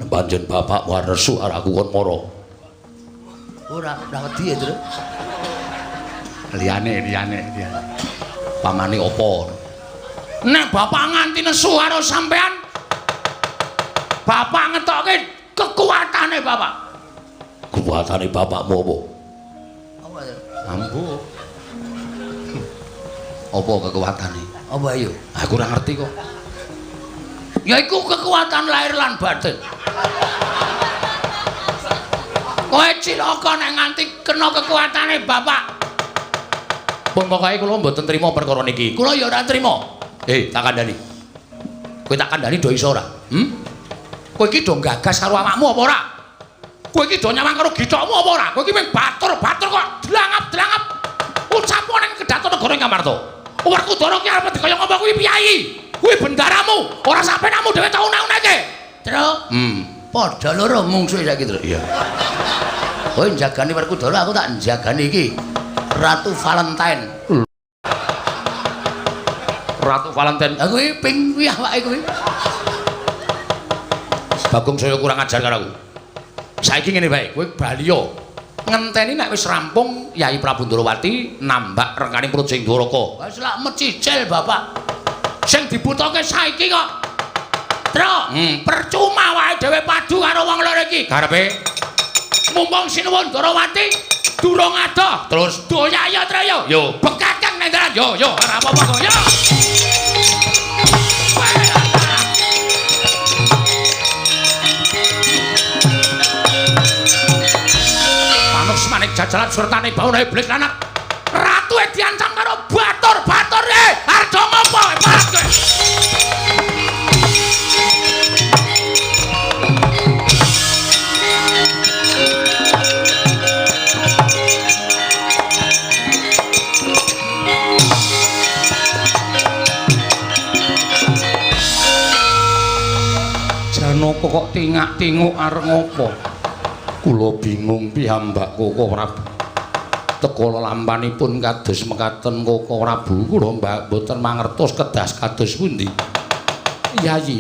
Pancen bapak war nesu arek aku kon mara. Ora wedi ya, Tru. Liyane. Pamane apa? Nek bapak nganti nesu karo sampean, bapak ngetokke kekuatane bapak. kekuatane bapakmu apa? Apa to? Ambu. Apa kekuatane? Apa ayo? Aku ora ngerti kok. Ya iku kekuatan lahir lan batin. Kowe cilaka nek nganti kena kekuatane bapak. Pun pokoke kula mboten trima perkara niki. Kula ya ora trima. Tak kandhani. Kowe tak kandhani do iso ora? Kowe iki do gagas karo awakmu apa ora? Kowe iki do nyawang karo githokmu apa ora? Kowe iki mung batur-batur kok dlangap-dlangap. Ucapmu ning Kedaton Negara Ngamarta. Werkudara ki arep dikaya ngapa kuwi piyayi? Kuwi bendaramu, ora sampenamu dhewe tau une-uneke. Tru? Padha loro mungsuhe saiki, Tru. Iya. Kowe njagani Werkudara, aku tak njagani iki. Ratu Valentine. Ratu Valentine. Lah kuwi ping kuwi awake kuwi. Bagong saya kurang ajar karo aku. Saiki ngene bae, kowe baliya ngenteni nek wis rampung Yai Prabu Ndrawati nambak rengkaning Projeng Dwaraka. Wis lak mecicil, Bapak. Sing dibutuhke saiki kok. Tru, percuma wae dhewe padu karo wong loro iki. Karepe Mumpung Sinuwun Ndrawati durung adoh, terus doya ya, Tru yo. yo Bekakang nang dalan. Yo, ora apa-apa kok, yo. Manik jajalan surtane bauna iblis lanak ratu diancam karo batur-batur arjo ngopo parat kowe Janaka kok tingak-tinguk arep ngopo? Kula bingung piyambak Koko Prabu. Teka lampanipun kados mekaten Koko Prabu, kula mbak boten mangertos kedas kados pundi. Yayi,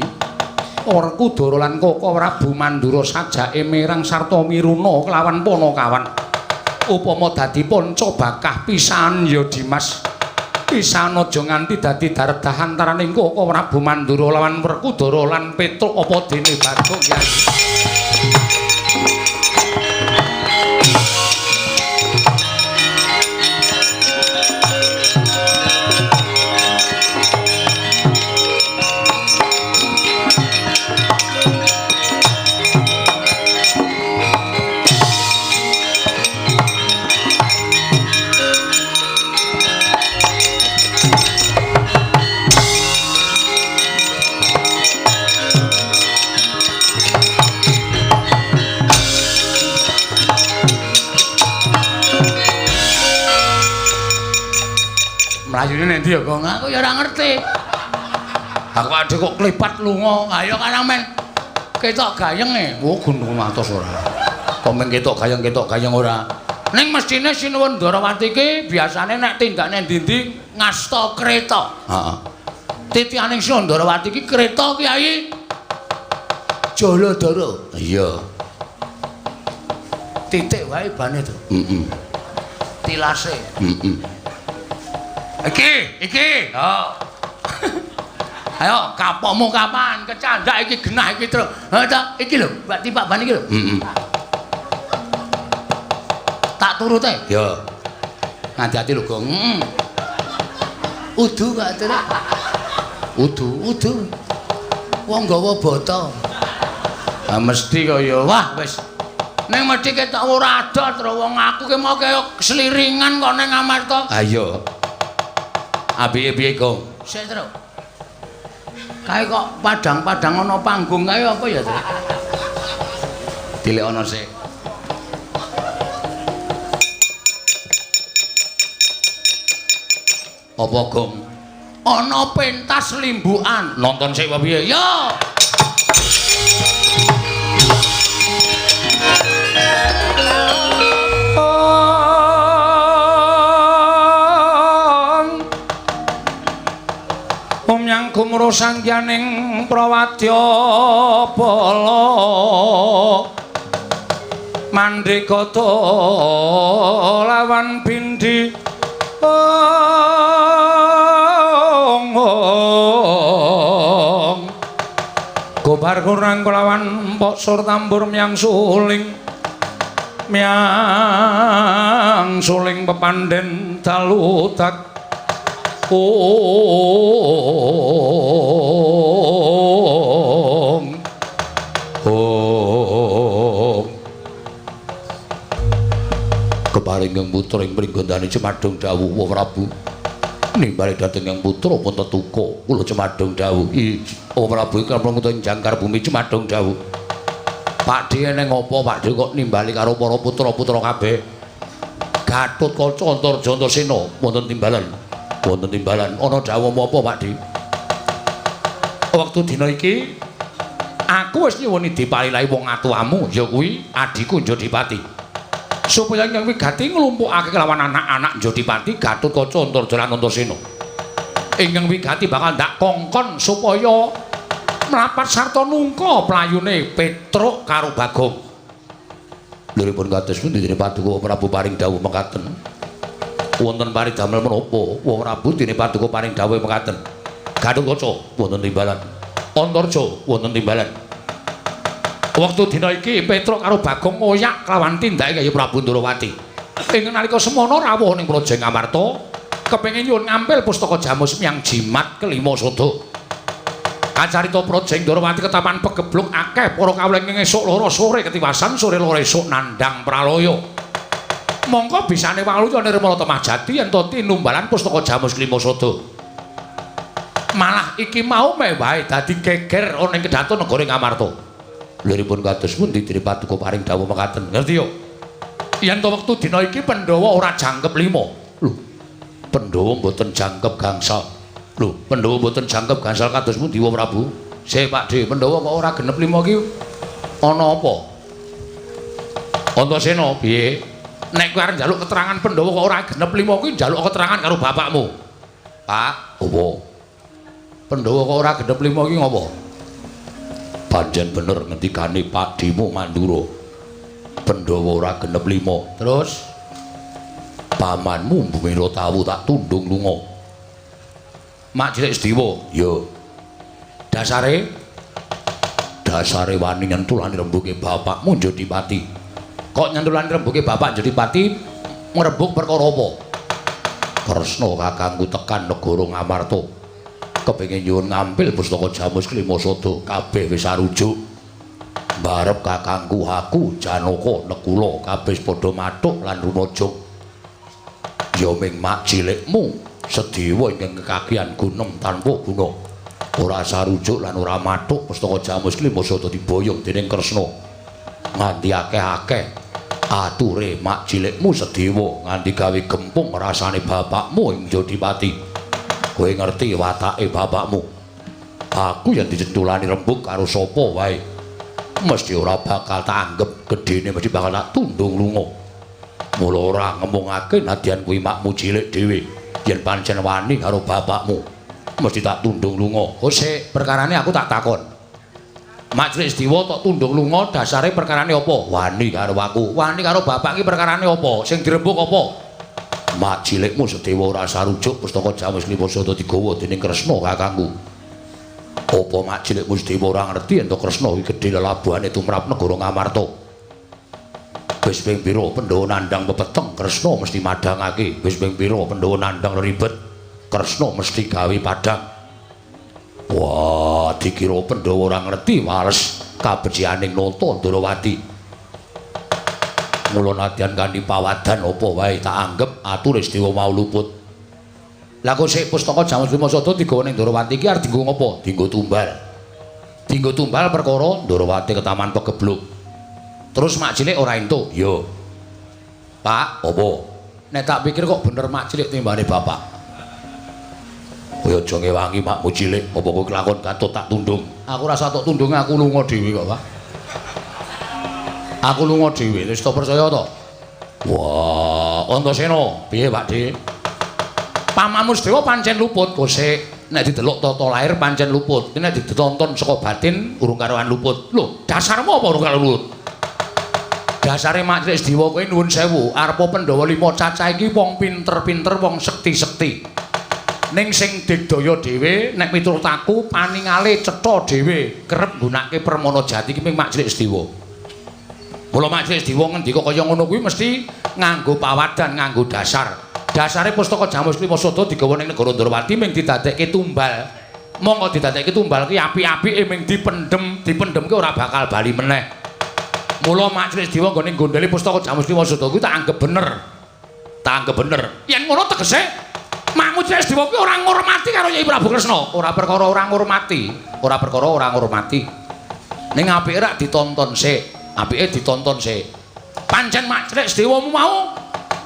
Werkudara lan Koko Prabu Mandura sajake mirang sarta miruna kelawan Panakawan. Upama dadi panca bakah pisan ya Dimas. Pisan aja nganti dadi daredah antaraning Koko Prabu Mandura lawan Werkudara lan Petruk apa dene Bagong Yayi. Mlayune nek ndi ya, Gong? Aku ya ora ngerti. Aku adhe kok klipat lunga. Ayo karang men. Ketok gayenge. Oh, gunung atos ora. Kok men ketok gayeng ora. Ning mestine Sinuwun Ndrawati iki biasane nek tindakne ndi-ndi ngasta kreta. Heeh. Titihaning Sinuwun Ndrawati iki kreta Kyai Jaladara. Iya. Titik wae bane to. Tilase. Iki. Oh. Ayo, kapokmu kapan? Kecandak iki genah iki, Tru. Ha ta, iki lho, Mbak Tipak ban iki lho. Tak turute. Ya. Hati-hati lho, Gong. Udu Pak Tru. Udu. Wong nggawa bata. Ah mesti kok ya. Wah, wis. Ning mesti ketok ora ada, Tru. Wong aku ki mau kaya seliringan kok ning Amarta. Ah iya. Piye Gong? Sik, Tru. Kae kok padang-padang ana panggung kae apa ya, Tru? Dilek ana sik. Apa Gong? Ana pentas limbukan. Nonton sik apa piye? Yo. Yang gumro sangyaning prawadya bala mandhegata lawan bindi gobar kurang kelawan pok sur tambur myang suling miang suling pepandhen dalu tak keparing ing putra ing pringgondane Cemadung dawuh Prabu nimbali dhateng ing putra pun tetuka kula Cemadung dawuh Prabu iki kula ing jangkar bumi Cemadung dawuh Pakde neng apa Pakde kok nimbali karo para putra-putra kabeh Gatotkaca Antarja Antasena wonten timbalan ana dawuh apa Pakde wektu dina iki aku wis nyuwuni dipalilahi wong atuamu ya kuwi adiku Jodipati supaya Hyang Wigati nglumpukake kelawan anak-anak Jodipati Gatotkaca Antarja lan Antasena Hyang Wigati bakal ndak kongkon supaya mlapat sarta nungka playune Petruk karo Bagong liripun kados pundi dene Paduka Prabu paring dawuh mekaten wonten paridamel menapa wong Prabu dene Paduka paring dawuh mekaten Gatotkaca wonten timbalan Antarja wonten timbalan wektu dina iki Petruk karo Bagong ngoyak kelawan tindake kaya Prabu Ndrawati ing nalika semana rawuh ning Projeng Amarta kepengin nyuwun ngampil pustaka Jamus Miang Jimat kelima Sada kacarita Projeng Ndrawati ketapan pegebluk akeh para kawling esuk loro sore ketiwasan sore loro esuk nandhang pralaya mongko bisane waluya Nirmala Temah Jati yen to tinumbalan pustaka Jamus kelima Sada malah iki mau mewahe dadi geger ana ing Kedaton Negara Ngamarta liripun kados pundi dene Paduka paring dawuh mekaten ngerti yo yen to wektu dina iki Pandhawa ora jangkep 5 lho Pandhawa mboten jangkep gangsal lho Pandhawa mboten jangkep gangsal kados pundi wa Prabu sik Pakde Pandhawa kok ora genep 5 iki ana apa Antasena piye nek kowe arep njaluk keterangan Pandhawa kok ora genep 5 kuwi njaluk keterangan karo bapakmu Pak apa Pandhawa kok ora genep 5 iki ngopo pancen bener ngendikane Pakdimu Mandura Pandhawa ora genep 5 terus pamanmu Bumira Tawu tak tundung lunga Mak Cilik Sediwa yo dasare wani nyentulani rembuge bapakmu Jodipati kok nyentulani rembuge bapak Jodipati ngrebuk perkara apa Kresna kakangku tekan negara Ngamarta kepengin nyuwun ngampil pustaka Jamus kelima Sada kabeh wis arujuk mbarep kakangku aku Janaka Nekula kabeh padha mathuk lan rumaja ya ming mak cilikmu Sediwa ingkang kekakian gunem tanpa guna ora sarujuk lan ora mathuk pustaka Jamus kelima Sada diboyong dening Kresna nganti akeh-akeh ature mak cilikmu Sediwa nganti gawe gempung rasane bapakmu ing Jodipati kowe ngerti watake bapakmu aku yang dicentulani rembug karo sapa wae mesti ora bakal tak anggap gedene mesti bakal tak tundung lunga mula ora ngomongake nadyan kuwi makmu cilik dhewe yen pancen wani karo bapakmu mesti tak tundung lunga oh sik perkarane aku tak takon Mak Cilik Sediwa tak tundung lunga dasare perkarane apa wani karo aku wani karo bapak iki perkarane apa sing dirembug apa Mak cilikmu Sediwa ora sarujuk pustaka Jamus kelima Sada digawa dening Kresna kakangku. Apa mak cilikmu Sediwa ora ngerti yen to Kresna iki gedhe lelabuhane tumrap negara Ngamarta. Wis ping pira Pandhawa nandhang pepeteng Kresna mesti madhangake. Wis ping pira Pandhawa nandhang ribet Kresna mesti gawe padhang. Wah, dikira Pandhawa ora ngerti wales kabecianing nata Ndrawati. Mula nadyan kanthi pawadan apa wae tak anggap ature Sediwa mau luput. Lah kok sik pustaka Jamus kelima Sada digawa ning Ndrawati iki arep dienggo ngopo? Dienggo tumbal. Dienggo tumbal perkara Ndrawati ketaman pegebluk. Terus mak cilik ora entuk. Yo. Pak, apa? Nek tak pikir kok bener mak cilik timbane bapak. Kowe aja ngewangi makmu cilik, apa kowe kelakon katut tak tundung. Aku rasa tok tundung aku lunga dhewe kok, Pak. Aku lunga dhewe, wis tak percaya to? Wah, Antasena, piye Pakde? Pamanmu Sediwa pancen luput, kosek. Nek didelok tata lair pancen luput. Nek ditonton saka batin urung karuan luput. Lho, dasarmu apa urung karo luput? Dasare Mak Cilik Sediwa kowe nuwun sewu, arepa Pandhawa 5 cacah iki wong pinter-pinter, wong sekti-sekti. Ning sing digdaya dhewe nek miturut aku paningale cetha dhewe kerep nggunakake Permana Jati iki Mak Cilik Sediwa. Mula Majelis Dewa ngendika kaya ngono kuwi mesti nganggo pawadan, nganggo dasar. Dasare pustaka Jamus Klima Sada digawa ning negara Ndrawati ming didadekke tumbal. Monggo didadekke tumbal ki apik-apike ming dipendhemke ora bakal bali meneh. Mula Majelis Dewa nggone gondhele pustaka Jamus Klima Sada kuwi tak anggap bener. Tak anggap bener. Yen ngono tegese Majelis Dewa kuwi ora ngurmati karo Nyai Prabu Kresna. Ora perkara ora ngurmati, ora perkara ora ngurmati. Ning apike rak ditonton sik. Apike ditonton sik. Pancen Majelis Dewamu mau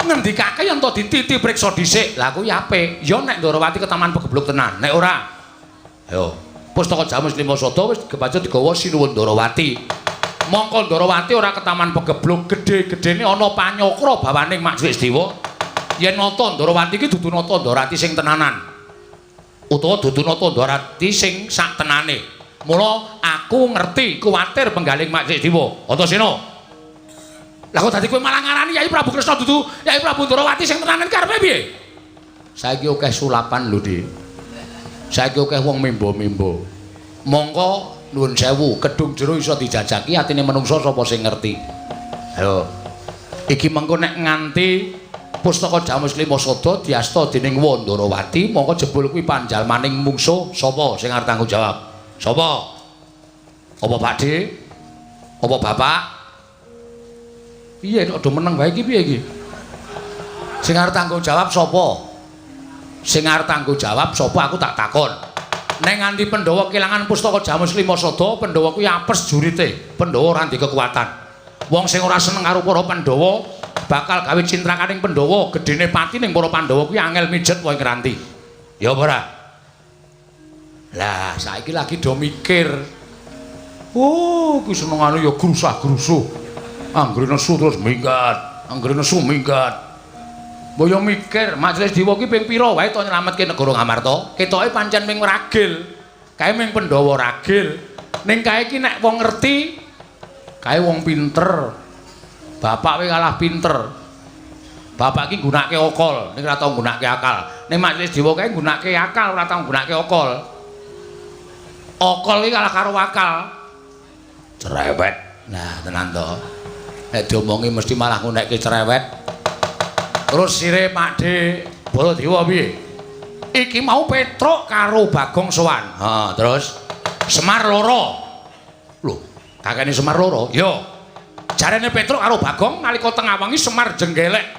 ngendikake yen to dititi priksa dhisik. Lah kuwi apik. Ya nek Ndrawati ketaman pegebluk tenan. Nek ora ayo pustaka Jamus Klima Sada wis kebaca digawa sinuwun Ndrawati. Mongko Ndrawati ora ketaman pegebluk gedhe-gedhene ana panyokra bawaning Majelis Dewa. Yen nata Ndrawati iki dudu nata Ndrawati sing tenanan. Utawa dudu nata Ndrawati sing sak tenane. Mula aku ngerti kuwatir penggaling Majelis Dewa. Antasena. Lah kok dadi kowe malah ngarani Yai Prabu Kresna dudu Yai Prabu Ndrawati sing tenanan karepe piye? Saiki akeh sulapan lho, Dik. Saiki akeh wong mimba-mimba. Mongko nuwun sewu, kedung jero iso dijajaki atine menungsa sapa sing ngerti. Ayo. Iki mengko nek nganti pustaka Jamus Klima Sada diasta dening Ndrawati, mongko jebul kuwi panjalmaning mungsuh sapa sing arep tanggung jawab? Sapa? Apa Pakde? Apa Bapak? Piye kok do meneng wae iki piye iki? Sing arep tanggung jawab sapa? Sing arep tanggung jawab sapa aku tak takon. Nek nganti Pandhawa kelangan pustaka Jamus Klima Sada, Pandhawa kuwi apes jurite. Pandhawa ora ndek kekuatan. Wong sing ora seneng karo para Pandhawa bakal gawe cintrakaning Pandhawa, gedene pati ning para Pandhawa kuwi angel mijet wae ngranti. Ya apa ora? Lah saiki lagi do mikir. Oh, ku senengane ya grusah-grusuh. Anggere nesu terus minggat, anggere nesu minggat. Mbok yo mikir, Majelis Dewa ki ping pira wae to nyelametke negara Ngamarta? Ketoke pancen ming ragil. Kae ming Pandhawa ragil. Ning kae ki nek wong ngerti, kae wong pinter. Bapak kowe kalah pinter. Bapak ki nggunakake okol, ning ora tau nggunakake akal. Ning Majelis Dewa kae nggunakake akal, ora tau nggunakake okol. Okol iki kalah karo akal. Cerewet. Nah, tenan to. Nek diomongi mesti malah ngunekke cerewet. Terus sire Pakde Baladewa piye? Iki mau Petruk karo Bagong sowan. Ha, terus Semar loro. Lho, kakene Semar loro? Yo. Jarene Petruk karo Bagong nalika tengah wengi Semar jenggelek.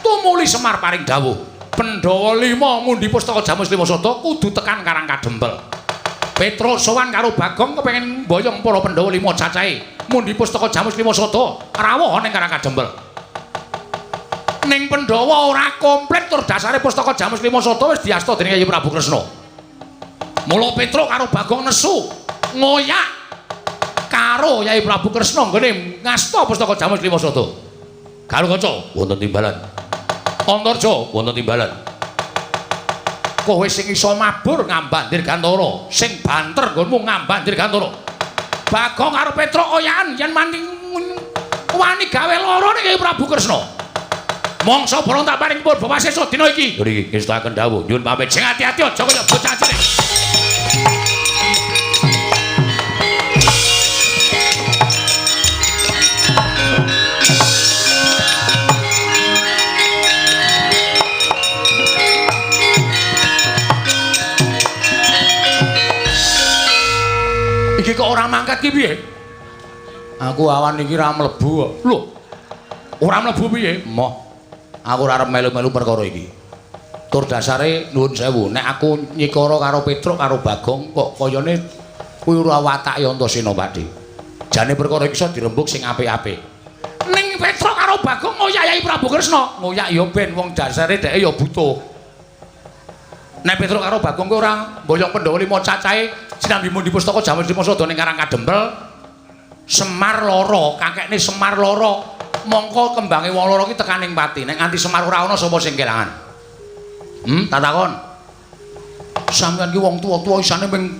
Tumuli Semar paring dawuh. Pandhawa 5 mundi pustaka Jamus Klima Sada kudu tekan Karang Kadempel. Petruk sowan karo Bagong kepengin mboyong para Pandhawa 5 cacahe. Mundi pustaka Jamus Klima Sada rawuh ning Karang Kadempel. Ning Pandhawa ora komplit tur dasare pustaka Jamus Klima Sada wis diasta dening Yai Prabu Kresna. Mula Petruk karo Bagong nesu ngoyak karo Yai Prabu Kresna nggone ngasta pustaka Jamus Klima Sada. Galukaca wonten timbalan. Antarja wonten timbalan. Kowe sing iso mabur ngambandir Gantara, sing banter nggonmu ngambandir Gantara. Bagong karo Petruk oyakan yen maning wani gawe lara ning Yai Prabu Kresna. Mongso bolong tak paring pun Bapak Sesa dina iki. Lho iki ngestaken dawuh, nyuwun pamit sing ati-ati aja kaya bocah cilik. Iki kok ora mangkat ki piye? Aku awan iki ra mlebu kok. Lho. Ora mlebu piye? Moh. Aku ora arep melu-melu perkara iki. Tur dasare nuwun sewu, nek aku nyikara karo Petruk karo Bagong kok kayane kuwi ora watake Antasena, Pakde. Jane perkara iki iso dirembug sing apik-apik. Ning Petruk karo Bagong ngoyak Yai Prabu Kresna, ngoyak ya ben wong dasare dheke ya butuh. Nek Petruk karo Bagong kuwi ora mboyong Pandhawa 5 cacahe sinambi mundi pustaka Jamus Klima Sada ning Karang Kadempel. Semar lara, kakekne Semar lara. Mongko kembange wong lara ki tekaning pati. Nek nganti Semar ora ana sapa sing kelangan? Tak takon. Sampeyan ki wong tuwa-tuwa isane ming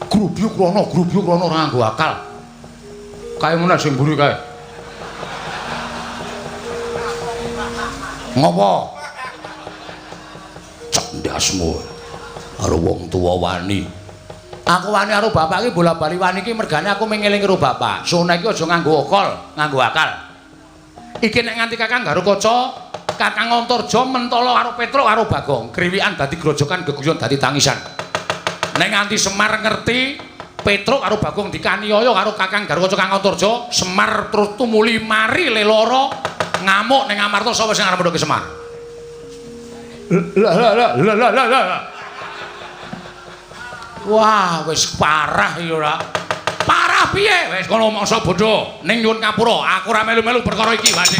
grubyuk rono ora nganggo akal. Kae meneh sing mburi kae. Ngopo? Cendasmu karo wong tuwa wani. Aku wani karo bapak iki bola-bali wani iki mergane aku mengeling karo bapak. Sone iki aja nganggo akal. Iki nek nganti Kakang Garukaca, Kakang Antarja mentala karo Petruk karo Bagong, griwikan dadi grojokan geguyon dadi tangisan. Nek nganti Semar ngerti Petruk karo Bagong dikaniaya karo Kakang Garukaca Kang Antarja, Semar terus tumuli mari leloro ngamuk ning Amarta sapa sing arep ndoke Semar. Lah. Wah, wis parah iki ora. Parah piye? Wis kono mangsa bodho. Ning nyuwun ngapura, aku ora melu-melu perkara iki, Wadi.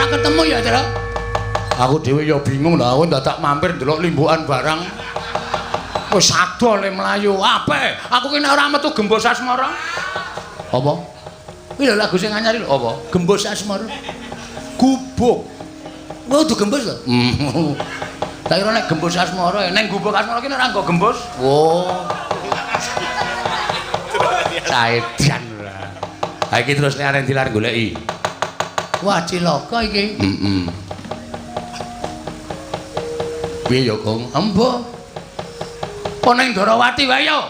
Ketemu ya, Tru? Aku dhewe ya bingung lho, aku dadak mampir ndelok limbukan barang. Wis ado le mlayu. Ape? Aku ki nek ora metu Gembos Asmara. Apa? Iki lho lagu sing anyar lho apa? Gembos Asmara. Gubuk. Wah, kudu gembos lho. Tak kira nek Gembos Asmara, ning Gubuk Asmara ki nek ora nggo gembos. Oh. Saedan ora. Ha iki terus nek arep dilar goleki. Wah, cilaka iki. Piye ya, Gong? Embo. Apa ning Darawati wae ya?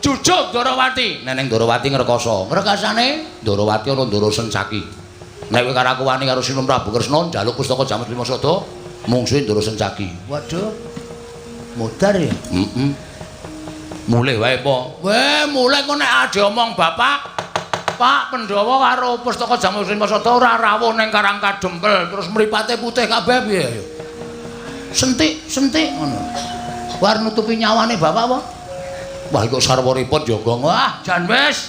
Jujuk Darawati. Nek ning Darawati ngrekoso. Ngrekasane Darawati ana Ndara Sencaki. Nek kowe karo aku wani karo Sinun Prabu Kresna njaluk pustaka Jamus Lima Sada, mungsuhe Ndara Sencaki. Waduh. Modar ya? Mulih wae apa? Weh, mulih kok nek ade omong bapak Pak Pandhawa karo pustaka Jamus Lima Sada ora rawuh ning Karang Kadempel terus mripate putih kabeh piye ya? Sentik ngono. War nutupi nyawane bapak apa? Wah iku sarwaripun ya, Gong. Wah, jan wis.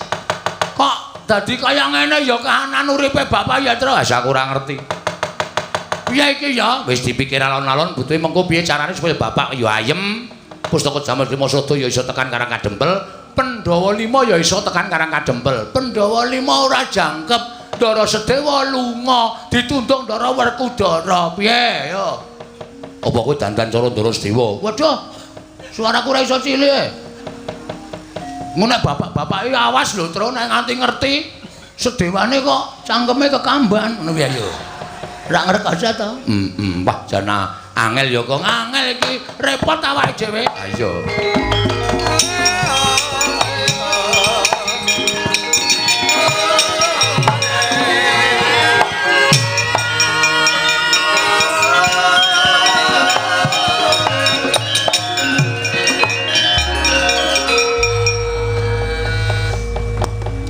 Kok dadi kaya ngene ya kahanan uripe bapak ya, Tru? Wis aku ora ngerti. Piye iki ya? Wis dipikir alon-alon butuhe mengko piye carane supaya bapak ya ayem. Pustaka Jamus Lima Sada ya iso tekan Karang Kadempel. Pandhawa 5 ya iso tekan Karang Kadempel. Pandhawa 5 ora jangkep, Ndara Sedewa lunga, ditundung Ndara Werkudara. Piye ya? Apa kowe dandan cara Ndara Sedewa? Waduh. Suaraku ora iso cilik. Ngono bapak-bapak iki awas lho, Tru, nek nganti ngerti Sedewane kok cangkeme kekamban ngono piye ya? Ora ngrekasa to? Wah, jana angel ya, Kong. Angel iki repot awake dhewe. Ha iya.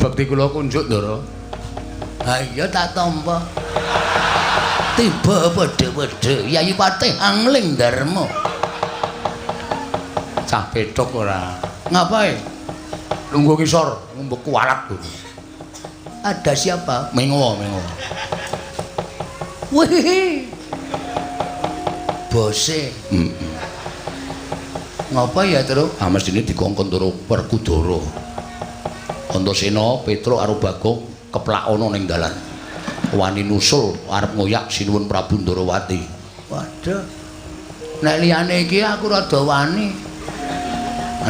Bekti kula kunjuk, Ndara. Ha iya tak tampa. Tiba pedhe-pedhe Yayi Patih Angling Darma. Cah petok ora. Ngapain? Lungguh kisor, ngumbek kualat tuh. Ada siapa? Mengo. Wih. Bose. Ngapa ya, Tru? Ah mestine dikongkon Ndara Werkudara. Antasena, Petruk karo Bagong keplak ana ning dalan. Wani nusul arep ngoyak Sinuwun Prabu Ndarawati. Waduh. Nek liyane iki aku rada wani.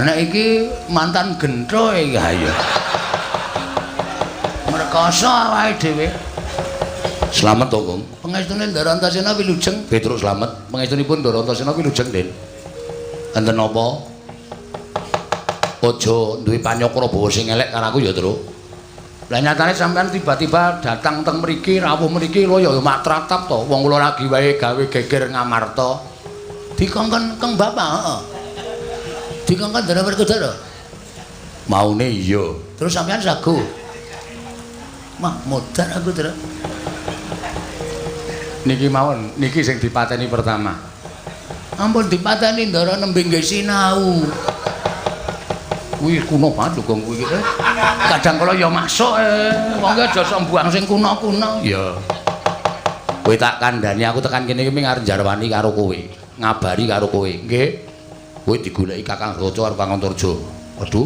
Nek iki mantan gentho iki ha ya. Merkoso awake dhewe. Slamet to, Kong. Pangestune Ndara Antasena wilujeng. Petruk slamet. Pangestunipun Ndara Antasena wilujeng, Den. Enten napa? Aja duwe panyakra bawa sing elek karo aku ya, Tru. Lah nyatane sampean tiba-tiba datang teng mriki, rawuh mriki lho ya mak tratap to. Wong kula lagi wae gawe geger ngamarta. Dikongkon keng bapak, heeh. Dikongkon Ndara Werkudara. Maune iya. Terus sampean sagu. Mah modar aku, Tru. Niki mawon, niki sing dipateni pertama. Ampun dipateni Ndara nembe nggih sinau. Kuwi kuno banget lho, Gong, kuwi iki. Kadang kala ya masuk wong ki aja sok mbuang sing kuno-kuno. Ya. Kowe tak kandhani aku tekan kene iki arep jarwani karo kowe, ngabari karo kowe. Nggih. Kowe digoleki Kakang Raja karo Kang Antarja. Waduh.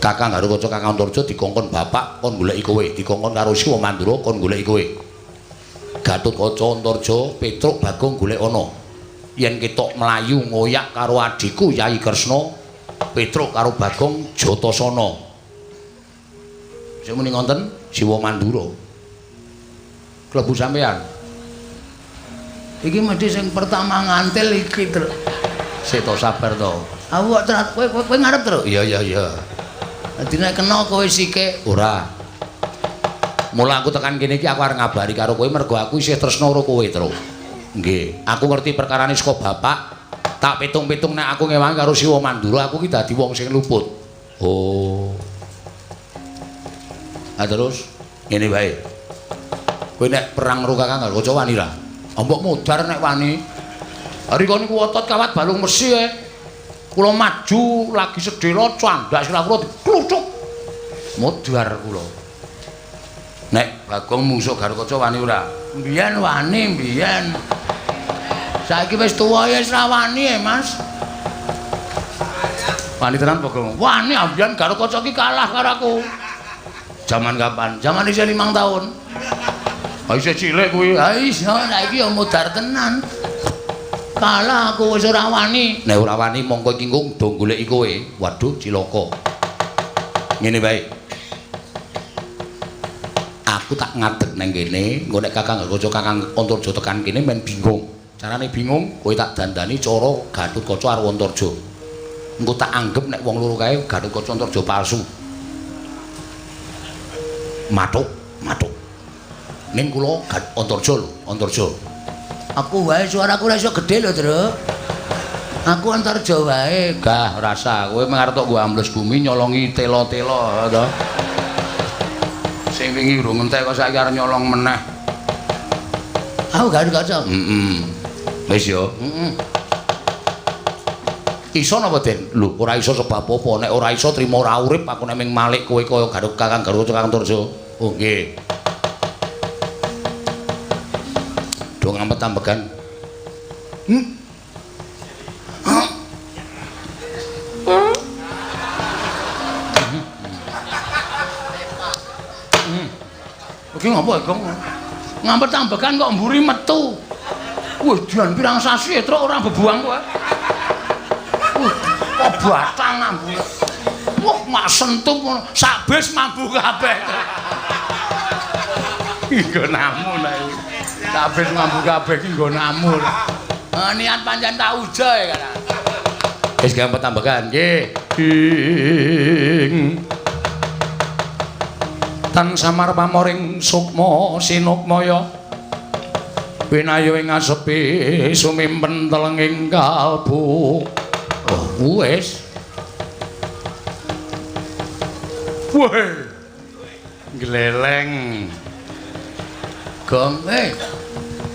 Kakang Garukaca Kakang Antarja dikongkon bapak kon goleki kowe, dikongkon karo Siwa Mandura kon goleki kowe. Gatotkaca Antarja Petruk Bagong golek ana. Yen ketok mlayu ngoyak karo adhiku Yayi Kresna, Petruk karo Bagong Jatasana. Sing muni ngoten Siwa Mandura. Klebu sampean. Iki mesti sing pertama ngantil iki, Truk. Sik to sabar to. Aku kok kowe ngarep, Truk? Iya. Dadi nek kena kowe sike ora. Mula aku tekan kene iki aku arep ngabari karo kowe mergo aku isih tresna karo kowe, Truk. Nggih, aku ngerti perkarane saka bapak. Tak pitung-pitung nek aku ngewangi karo Siwa Mandura aku ki dadi wong sing luput. Oh. Ah terus ngene wae. Kowe nek perang karo Kakang Garukaca wani ra? Mbok mudhar nek wani. Hari kon niku otot kawat balung mesi e. Kula maju lagi sedhela candak sira kula diklucuk. Mudhar kula. Nek Bagong musuh Garukaca wani ora? Mbiyen wani, mbiyen. Saiki wis tuwa ya wis ra wani Mas. Wani tenan Bagong. Wani ambiyen Garukaca ki kalah karo aku. Zaman kapan? Zaman isih 5 tahun. Ha isih cilik kuwi. Ha iso saiki ya mudhar tenan. Kalah aku wis ora wani. Nek ora wani mongko iki do goleki kowe. Waduh cilaka. Ngene wae. Aku tak ngadeg nang kene, engko nek Kakang Garukaca Kakang Antarja tekan kene men bingung. Carane bingung, kowe tak dandani cara Gatotkaca karo Antarja. Engko tak anggap nek wong loro kae Gatotkaca Antarja palsu. Matuk. Ning kula Antarja lho, Antarja. Aku wae suaraku ora iso gedhe lho, Truk. Aku Antarja wae. Gah, rasa kowe mengarep tok nggo ambles bumi nyolongi tela-tela to. Sing wingi urung entek kok saiki arep nyolong meneh. Aku Garukaca. Wis yo. Iso napa, Den? Lho, ora iso sebab apa? Nek ora iso trima ora urip aku nek ming malik kowe kaya Kakang Garukaca Kakang Antarja. Oh, nggih. Do ngampet tambegan. Iki ngapa, Gong? Ngampet tambegan kok mburi metu. Wih, dian pirang sasi Truk ora bebuang kowe. Kok batang ambune. Wah, mak sentup sak bis mambu kabeh. Nggo namu lha iki. Sak bis mambu kabeh iki nggo namu. Niat pancen tak uja ya kan. Wis gampang tambahan nggih. Tan samar pamoring sukma sinukmaya. Pinayu ing asepi sumimpen telenging kalbu. Oh, wis. Weh. Gleleng. Gong,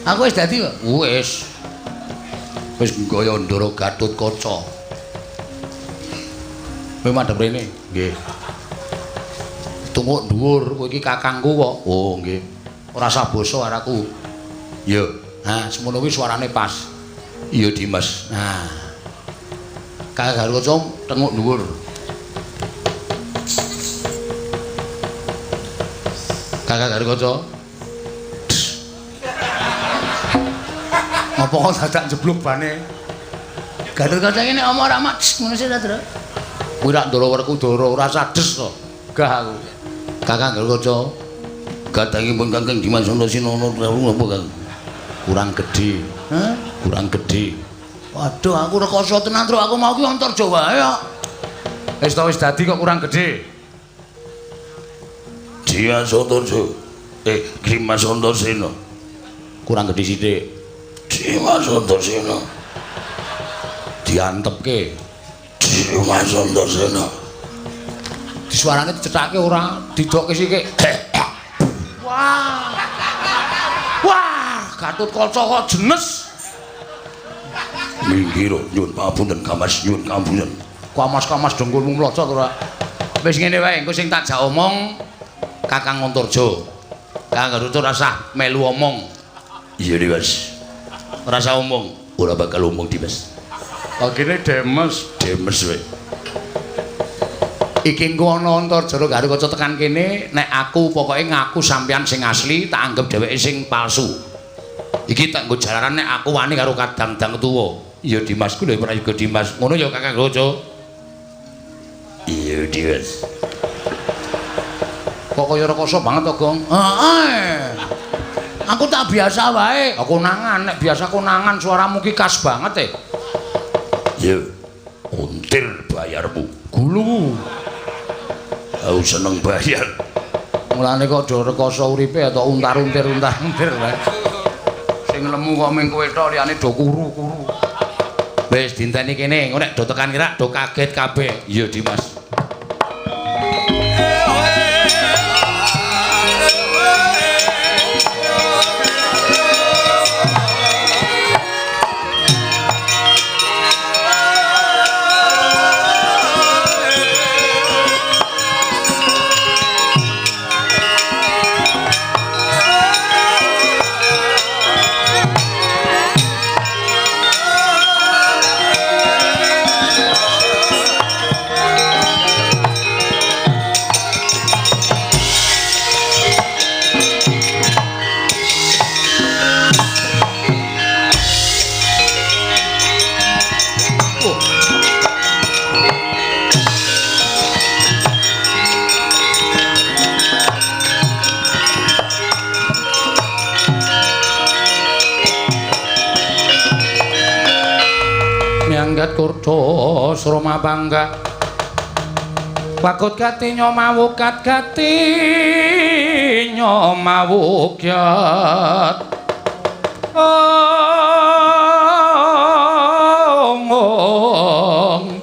aku wis dadi kok. Wis. Wis nggaya ndara Gatotkaca. Kowe madhep rene. Nggih. Tunguk dhuwur, kowe iki kakangku kok. Oh, nggih. Ora usah basa karaku. Yo. Nah, semono kuwi suarane pas. Iya, Dimas. Nah. Kakang Garukaca tenguk dhuwur. Kakang Garukaca. Ngopo kok dadak jeblok bane? Gatotkaca iki nek omong ora mak ngono sih ta, Tru? Kuwi rak ndara Werkudara ora sades to. Gah aku. Kakang Garukaca gadangipun Kakang Dimas Antasena napa Kang? Kurang gedhe. Hah? Kurang gedhe. Waduh, aku rekoso tenan, Tru. Aku mau ki Antarja wae kok. Wis dadi kok kurang gedhe. Dimas Antarja. Dimas Antasena. Kurang gedhe sithik. Dimas Antasena. Diantepke. Dimas Antasena. Disuarane dicethake ora didokke sithik. Wah. Wah, Gatotkaca kok jenes. Minggir nyuwun pamunten Kamas, nyuwun kampunten. Kamas-kamas dengkulmu mloco to ora. Wis ngene wae, engko sing tak jak omong Kakang Antarja. Kakang Garukaca ora usah melu omong. Iya, Dimas. Ora usah omong, ora bakal omong, Dimas. Agene Demes, Demes wae. Iki engko ana Antarjara Garukaca tekan kene, nek aku pokoke ngaku sampeyan sing asli, tak anggap dheweke sing palsu. Iki tak nggo jalaran nek aku wani karo kadang-dang tuwa. Iya Dimasku lho Prayoga Dimas. Ngono ya Kakang Garukaca. Iya Dimas. Kok kaya rekoso banget to, Gong? Heeh. Aku tak biasa wae. Konangan, nek biasa konangan suaramu ki khas banget Ya, untir bayarmu. Gulu. Aku seneng bayar. Mulane kok do rekoso uripe atau untar-untir wae. Sing lemu kok ming kowe tok liyane do kuru-kuru. Wis dinteni kene, engko nek do tekan kirak do kaget kabeh. Iya Dimas. Kurdo sroma bangga wakut gati nyomawukat gati nyomawukyat ong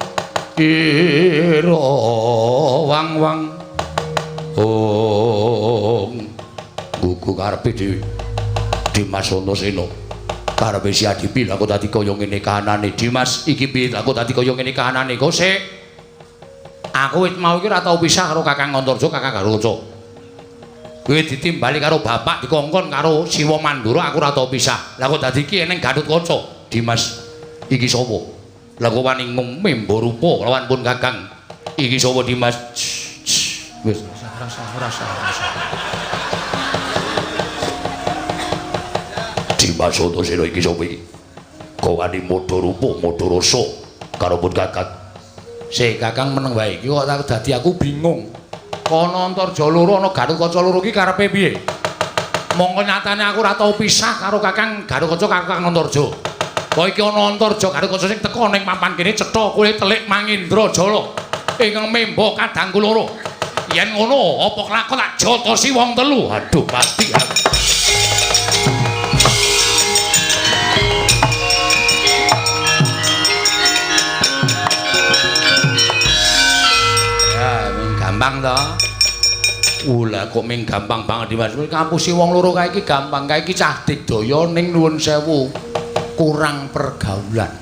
ira wang-wang ong gugu karepe Dimas Antasena karepe si Adipi lha kok dadi kaya ngene kahanane Dimas iki piye lha kok dadi kaya ngene kahanane kok sik aku wis mau iki ora tau pisah karo Kakang Antarja Kakang Garukaca kowe ditimbali karo bapak dikongkon karo Siwa Mandura aku ora tau pisah lha kok dadi iki eneng Gatotkaca Dimas iki sapa lha kok wani membo rupa lawan pun Kakang iki sapa Dimas wis rasa Dimas Antasena iki sapa iki? Kok wani modho rupa, modho rasa karo pun Kakang. Sik Kakang meneng wae iki kok dadi aku bingung. Ana Antarja loro ana Garukaca loro iki karepe piye? Mongko nyatane aku ora tau pisah karo Kakang Garukaca Kakang Antarja. Kok iki ana Antarja Garukaca sing teko ning papan kene cetha kulit telik Mangindrajala ingkang memba kadangku loro. Yen ngono apa kelakon tak jotosi wong telu. Aduh pasti aku. Gampang to. Lah kok ming gampang banget Dimas. Kampusi wong loro kae iki gampang kae iki cah digdaya ning nuwun sewu kurang pergaulan.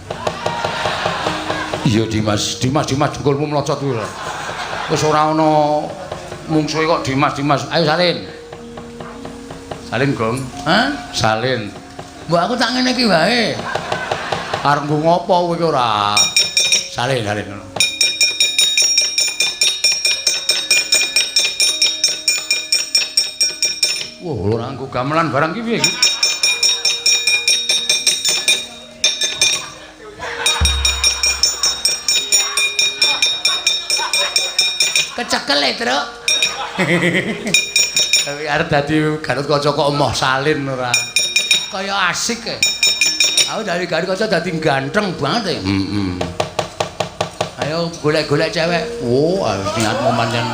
Iya Dimas jengkulmu mlocot kuwi lho. Wis ora ana mungsuhe kok Dimas. Ayo salin. Salin, Gong. Hah? Salin. Mbok aku tak ngene iki wae. Arep ngopo kowe iki ora? Salin ngono. Wah, ora nggo gamelan barang ki piye iki? Kecekel e, Truk. Tapi arep dadi Garukaca kok emoh salin ora. Kaya asik e. Aku dari Garukaca dadi ganteng banget e. Ayo golek-golek cewek. Oh, harus niatmu pancen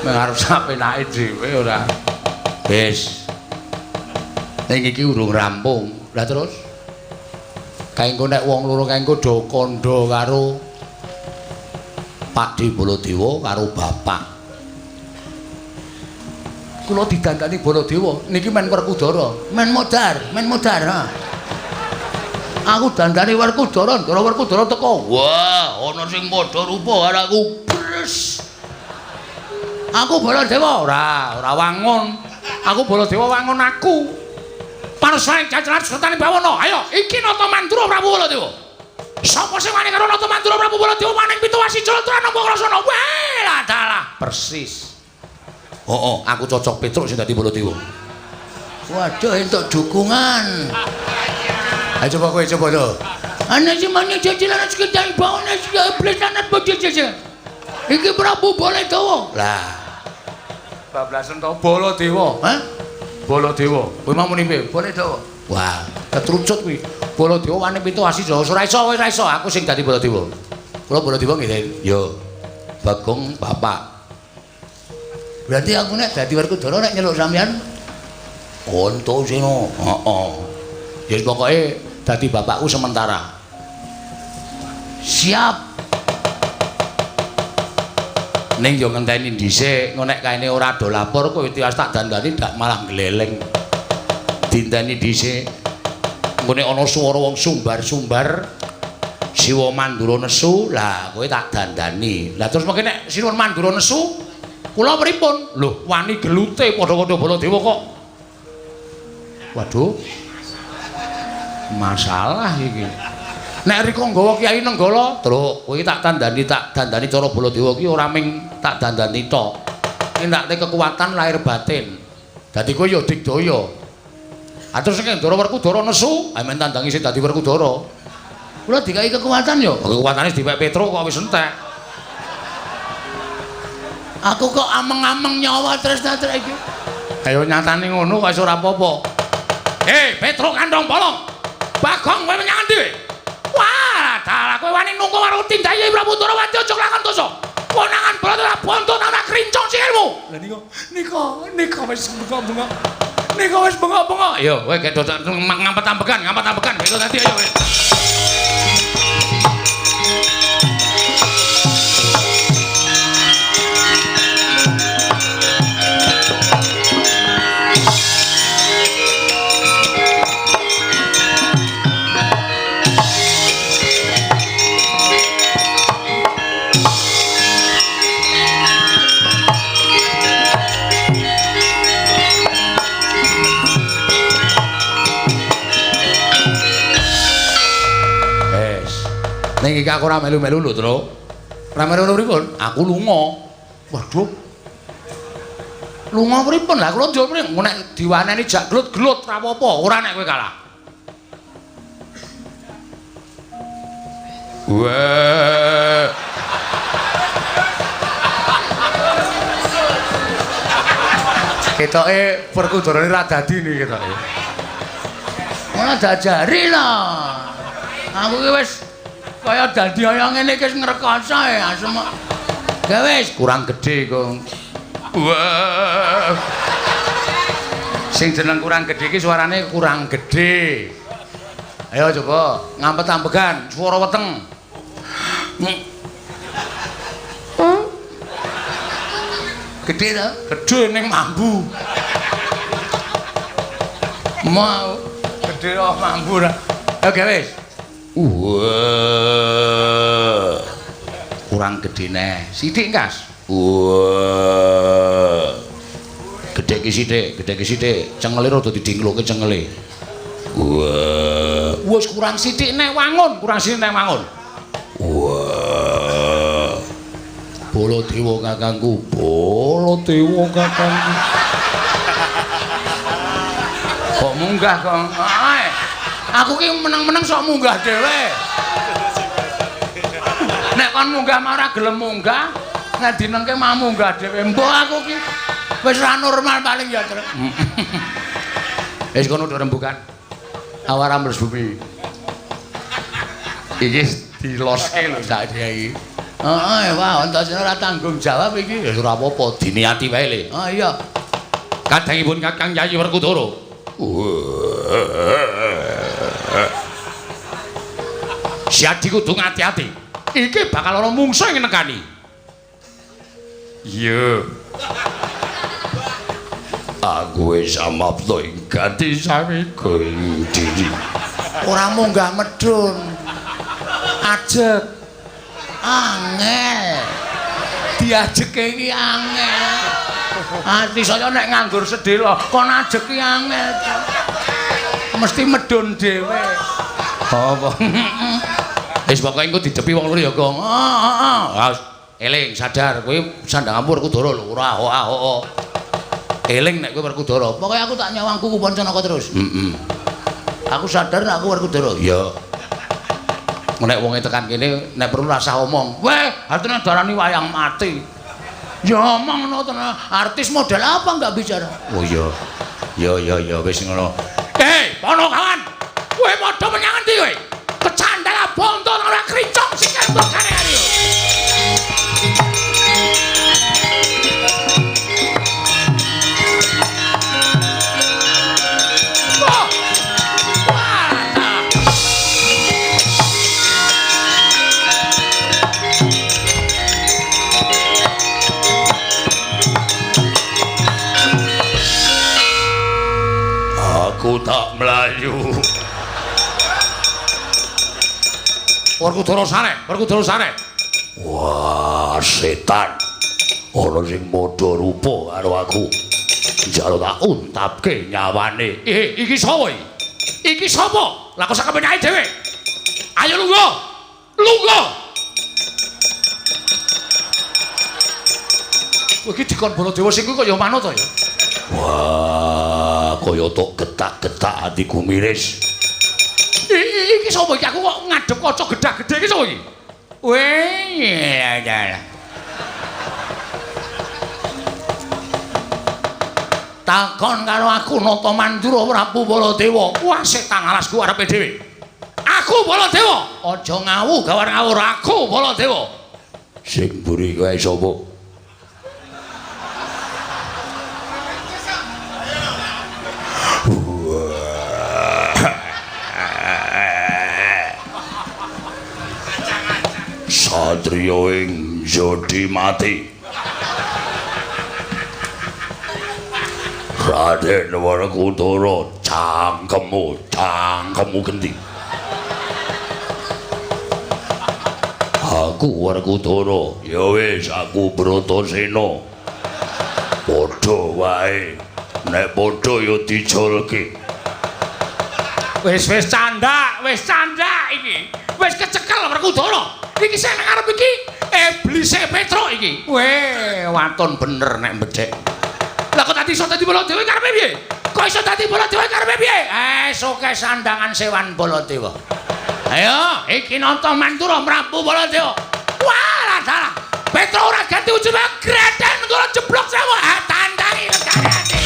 arep sapenake dhewe ora. Wis. Ning iki urung rampung. Lah terus? Kaengko nek wong loro kaengko do kandha karo Pak Di Baladewa karo bapak. Kula didandani Baladewa niki men Werkudara, men modar ha. Aku dandani Werkudara, karo Werkudara teko. Wah, ana sing padha rupa karo aku. Bres. Aku Baladewa ora wangun. Aku Baladewa wangun aku. Parsane cacaran sertane bawana. Ayo, iki nata mantra Prabu Baladewa. Sapa sing wani karo Nata Mandura Prabu Baladewa maning Pitawasi Jalatrana nampa krasana. Weh, dalah. Persis. Aku cocok Petruk sing dadi Baladewa. Waduh, entuk dukungan. Ayo coba kowe coba to. Ana semane jajalan sekitar baone iblis lanat bojejej. Iki Prabu Baladewa. Lah. Bablasan to Baladewa. Hah? Baladewa. Kowe mau muni piye? Baladewa. Wah, ketrucut kuwi. Baladewa wani Pitawasi Jaya. Ora iso, ora iso. Aku sing dadi Baladewa. Kula Baladewa nggih. Yo. Bagong bapak. Berarti aku nek dadi Werkudara nek nyeluk sampean Antasena. Heeh. Ya pokoke dadi bapakku sementara. Siap. Ning yo ngenteni dhisik, engko nek kaene ora do lapor kowe tiwas tak dandani dak malah gleleng. Dinteni dhisik. Engko nek ana swara wong sumbar-sumbar Siwa Mandura nesu, lah kowe tak dandani. Lah terus mengke nek Siwa Mandura nesu, kula pripun? Lho, wani gelute padha-padha Baladewa kok. Waduh. Masalah iki. Nek rika nggawa Kyai Nenggala, Truk, kowe tak dandani cara Baladewa ki ora ming tak dandani tok. Nindakne kekuatan lahir batin. Dadi kowe ya digdaya. Atus nek Ndara Werkudara nesu, amen tandangi sing dadi Werkudara. Kula dikai kekuatan yo. Kekuatane dipek Petruk kok wis entek. Aku kok ameng-ameng nyawa tresna iki. Ayo nyatane ngono kok wis ora apa-apa. Petruk kandhong bolong. Bagong kowe menyang endi? Wah, dalah kowe wani nunggu karo tindayi Prabu Darawati aja lakon dosa. Konangan Baladewa bontut ana krincong sikilmu. Lah nika wis bengok-bengok. Nika wis bengok-bengok. Ayo kowe gek ngampet ambekan, besok nanti ayo kowe. Ning iki aku ora melu-melu lho, Tru. Ora melu pripun? Aku lunga. Waduh. Lunga pripun? Lah kula njur nek diwaneni jak glut-glut ora apa-apa, ora nek kowe kalah. Wah. Ketoke Werkudarane ra dadi niki ketoke. Ora dajari lah. Aku ki wis kaya dadi kaya ngene iki ngrekoso asem. Ya wis kurang gedhe kok. Wah. Sing jeneng kurang gedhe iki suarane kurang gedhe. Ayo coba ngampet ambegan swara weteng. Gedhe ta? Gedhe ning mambu. Mau gedhe kok mambu ra. Oke wis. Wah. Kurang gedhe neh. Sithik, Kas. Wah. Gedhe ki sithik. Cengele rada didingkloke cengele. Wah. Wis kurang sithik neh wangun, Wah. Baladewa kakangku. Kok munggah kok. Aku ki meneng-meneng sok munggah dhewe. Nek kon munggah ora gelem munggah, nek dinengke mau munggah dhewe. Mbok aku ki wis ra normal paling ya, Tru. Wis kono do rembugan. Awara mlebu bumi. Iki diloske lho sak iki. Heeh, wah, Antasena ora tanggung jawab iki. Ya ora apa-apa, diniati wae le. Oh iya. Kadangipun Kakang Yayi Werkudara. Siadi kudu ngati-ati. Iki bakal ana mungsuh sing nekani. Iya. Aku wis samapta ing ganti sawiko ing diri. Ora munggah medhun. Ajeg. Angel. Diajeke iki angel. Ati saya nek nganggur sedhela kon ajeki angel. Mesti medhun dhewe. Apa? Wis pokoke engko didepi wong loro ya, Gong. Eling sadar kowe sandhanganmu Werkudara lho, ora ho. Eling nek kowe Werkudara. Pokoke aku tak nyawangku ku Pancanaka terus. Aku sadar nek aku Werkudara. Ya. Nek wonge tekan kene nek perlu rasah omong. Weh, artine darani wayang mati. Ya omong ngono tenan. Artis model apa enggak bicara? Oh iya. Ya wis ngono. Pono kawan. Kowe padha menyang endi kowe? Kecandala bontot ora kricong sing kembokane ayo. Aku tak melayu. Werkudara sane. Wah, setan. Ana sing padha rupa karo aku. Njaluk tak untapke nyawane. Iki sapa iki? Iki sapa? Lah kok sak kepenyake dhewe. Ayo lungguh. Kowe iki dikon Baladewa sing kuwi kok ya manut to ya. Wah, kaya tok getak-getak atiku miris. Iki sapa iki? Aku kok ngadep kaca gedhe-gedhe iki sapa iki? Weh, ya. Takon karo aku Nata Mandura Prabu Baladewa. Wah, setan alasku arepe dhewe. Aku Baladewa. Aja ngawu gawar-ngawur aku Baladewa. Sing mburi kowe sapa? Satria ing Jodi mati. Raden Werkudara, cangkemmu gendi. Aku Werkudara, ya wis aku Bratasena. Padha wae, nek padha ya dijolke. Wis canda iki. Wis kecekel Werkudara. Iki sing nang arep iki iblise Petruk iki. Weh, waton bener nek mbedhek. Lah kok tadi iso dadi Baladewa karepe piye? Kok iso dadi Baladewa karepe piye? Soke sandangan sewan Baladewa. Ayo, iki Nata Mandura Prabu Baladewa. Wah, salah. Petruk ora ganti ujube greten kula jeblok sewu. Tandangi legane ati.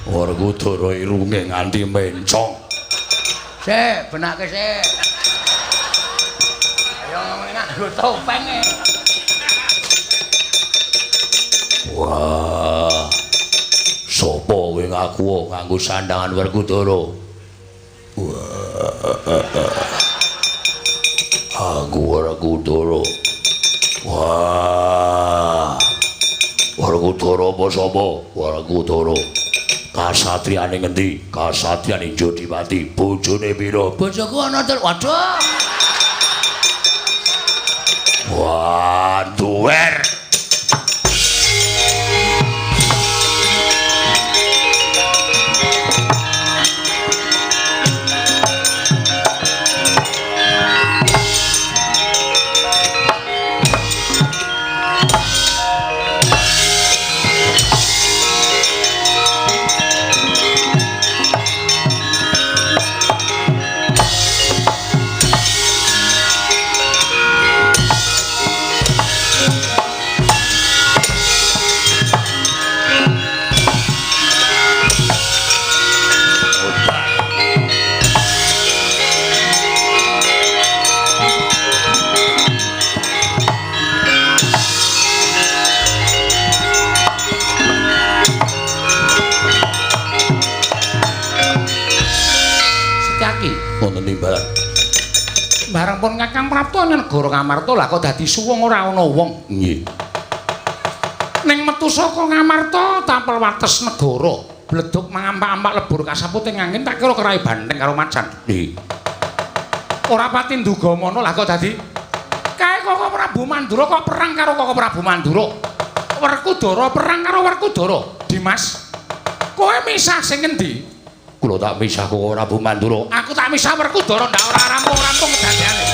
Werkudara irunge nganti mencong. Sik, benake sik. Ayo ngomong nganggo topenge. Wah. Sopo kowe ngaku nganggo sandangan Werkudara? Wah. Aku Werkudara. Wah. Werkudara apa sapa? Werkudara. Kasatriyane ngendi? Kasatriyane Jodimati. Bojone pira? Bojoku ana tel. Waduh. Wah, duwer. Barang pun Kakang Prapta ing negara Ngamarta lah kok dadi suwung ora ana wong. Nggih. ning metu saka Ngamarta tampel wates negara bleduk mangampak-ampak lebur kasaputing angin tak kira kerai banteng karo macan. Ora pati nduga mono lah kok dadi kae Koko Prabu Mandura kok perang karo Koko Prabu Mandura. Werkudara perang karo Werkudara. Dimas, kowe misah sing endi? Kula tak misah Koko Prabu Mandura. Aku tak misah Werkudara ndak ora rampung-rampung kedadeane.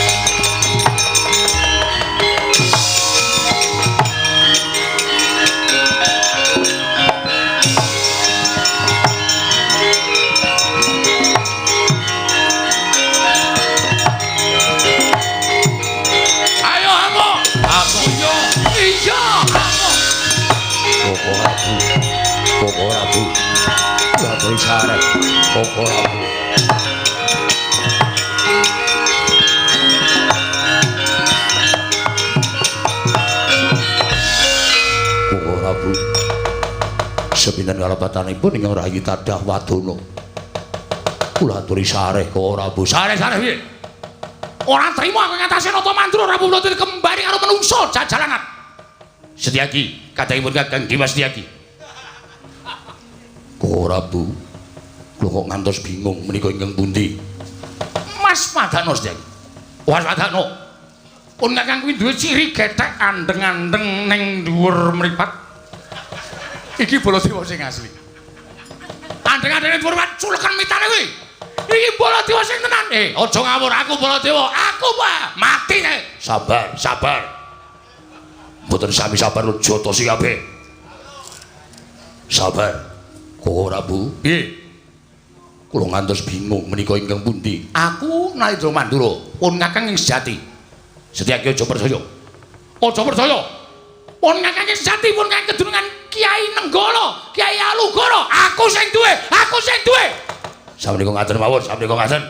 Koko Prabu Latri Sareh Koko Prabu Koko Prabu sepinten kalepatanipun ingkang rayi tadah Wadana kula aturi sareh Koko Prabu sareh piye ora trima aku ngatasi Nata Mandura Prabu Latri kembali karo menungso jajalanan. Setyaki kadangipun Kakang Dimas Setyaki Koko Prabu, lho kok ngantos bingung menika ingkang pundi? Mas Padano Setyaki. Mas Padano. Pun Kakang kuwi duwe ciri gethek andeng-andeng ning dhuwur mripat. Iki Baladewa sing asli. Andeng-andeng ning dhuwur mripat culekan mitane kuwi. Iki Baladewa sing tenan. Aja ngawur aku Baladewa. Aku Pak, mati Sabar, sabar. Mboten sami sabar lho jotosi kabeh. Sabar. Koko Prabu, piye? Kula ngantos bingung menika ingkang pundi? Aku Narendra Mandura, pun Kakang ing sejati. Setyaki aja percaya. Aja percaya. Pun Kakang ing sejati pun Kakang kedunungan Kiai Nenggala, Kiai Alugara. Aku sing duwe. Sameneika ngaten mawon, sameneika ngaten.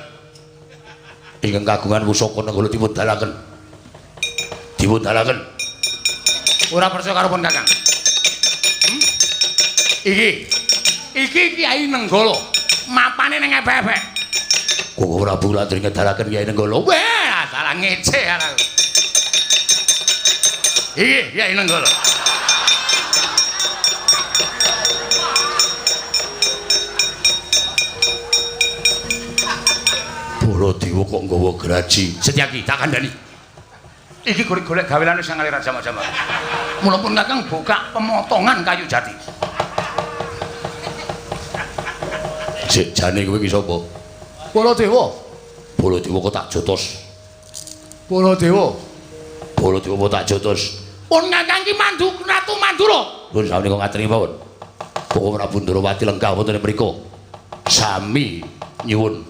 Ingkang kagungan pusaka Nenggala dipun dalaken. Ora percaya karo pun Kakang. Iki Kiai Nenggala, mapane ning ebek-ebek. Koko Prabu Latri ngedalaken Kiai Nenggala. Wah, dalah ngece aku. Iki Kiai Nenggala. Baladewa kok nggawa graji. Setyaki tak kandhani. Iki golek-golek gawelane sang aliran jama-jama. Mula pun Kakang buka pemotongan kayu jati. Sik jane kowe iki sapa? Baladewa. Baladewa kok tak jotos. Baladewa kok tak jotos. Pun Kakang ki Ratu Mandura. Pun sameneika ngateni mawon. Koko Prabu Ndrawati lenggah wonten mriku. Sami nyuwun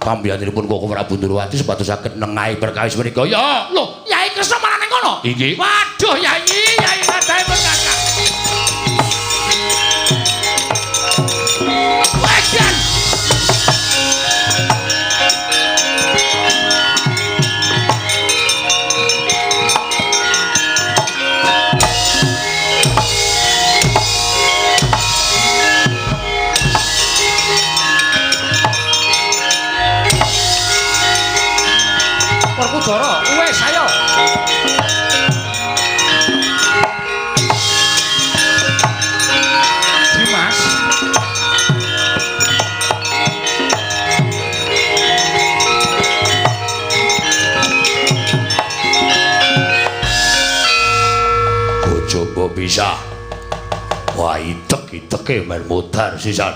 pambiyanipun Koko Prabu Ndrawati supados saged nengahi perkawis menika. Ya, lho, Yai Kresna malah ning kono. Inggih. Waduh, Yai kadahe pun Kakang. Wajan. Werkudara, wis ayo. Dimas. Coba bisa. Wah, itek-iteke men modar sisan.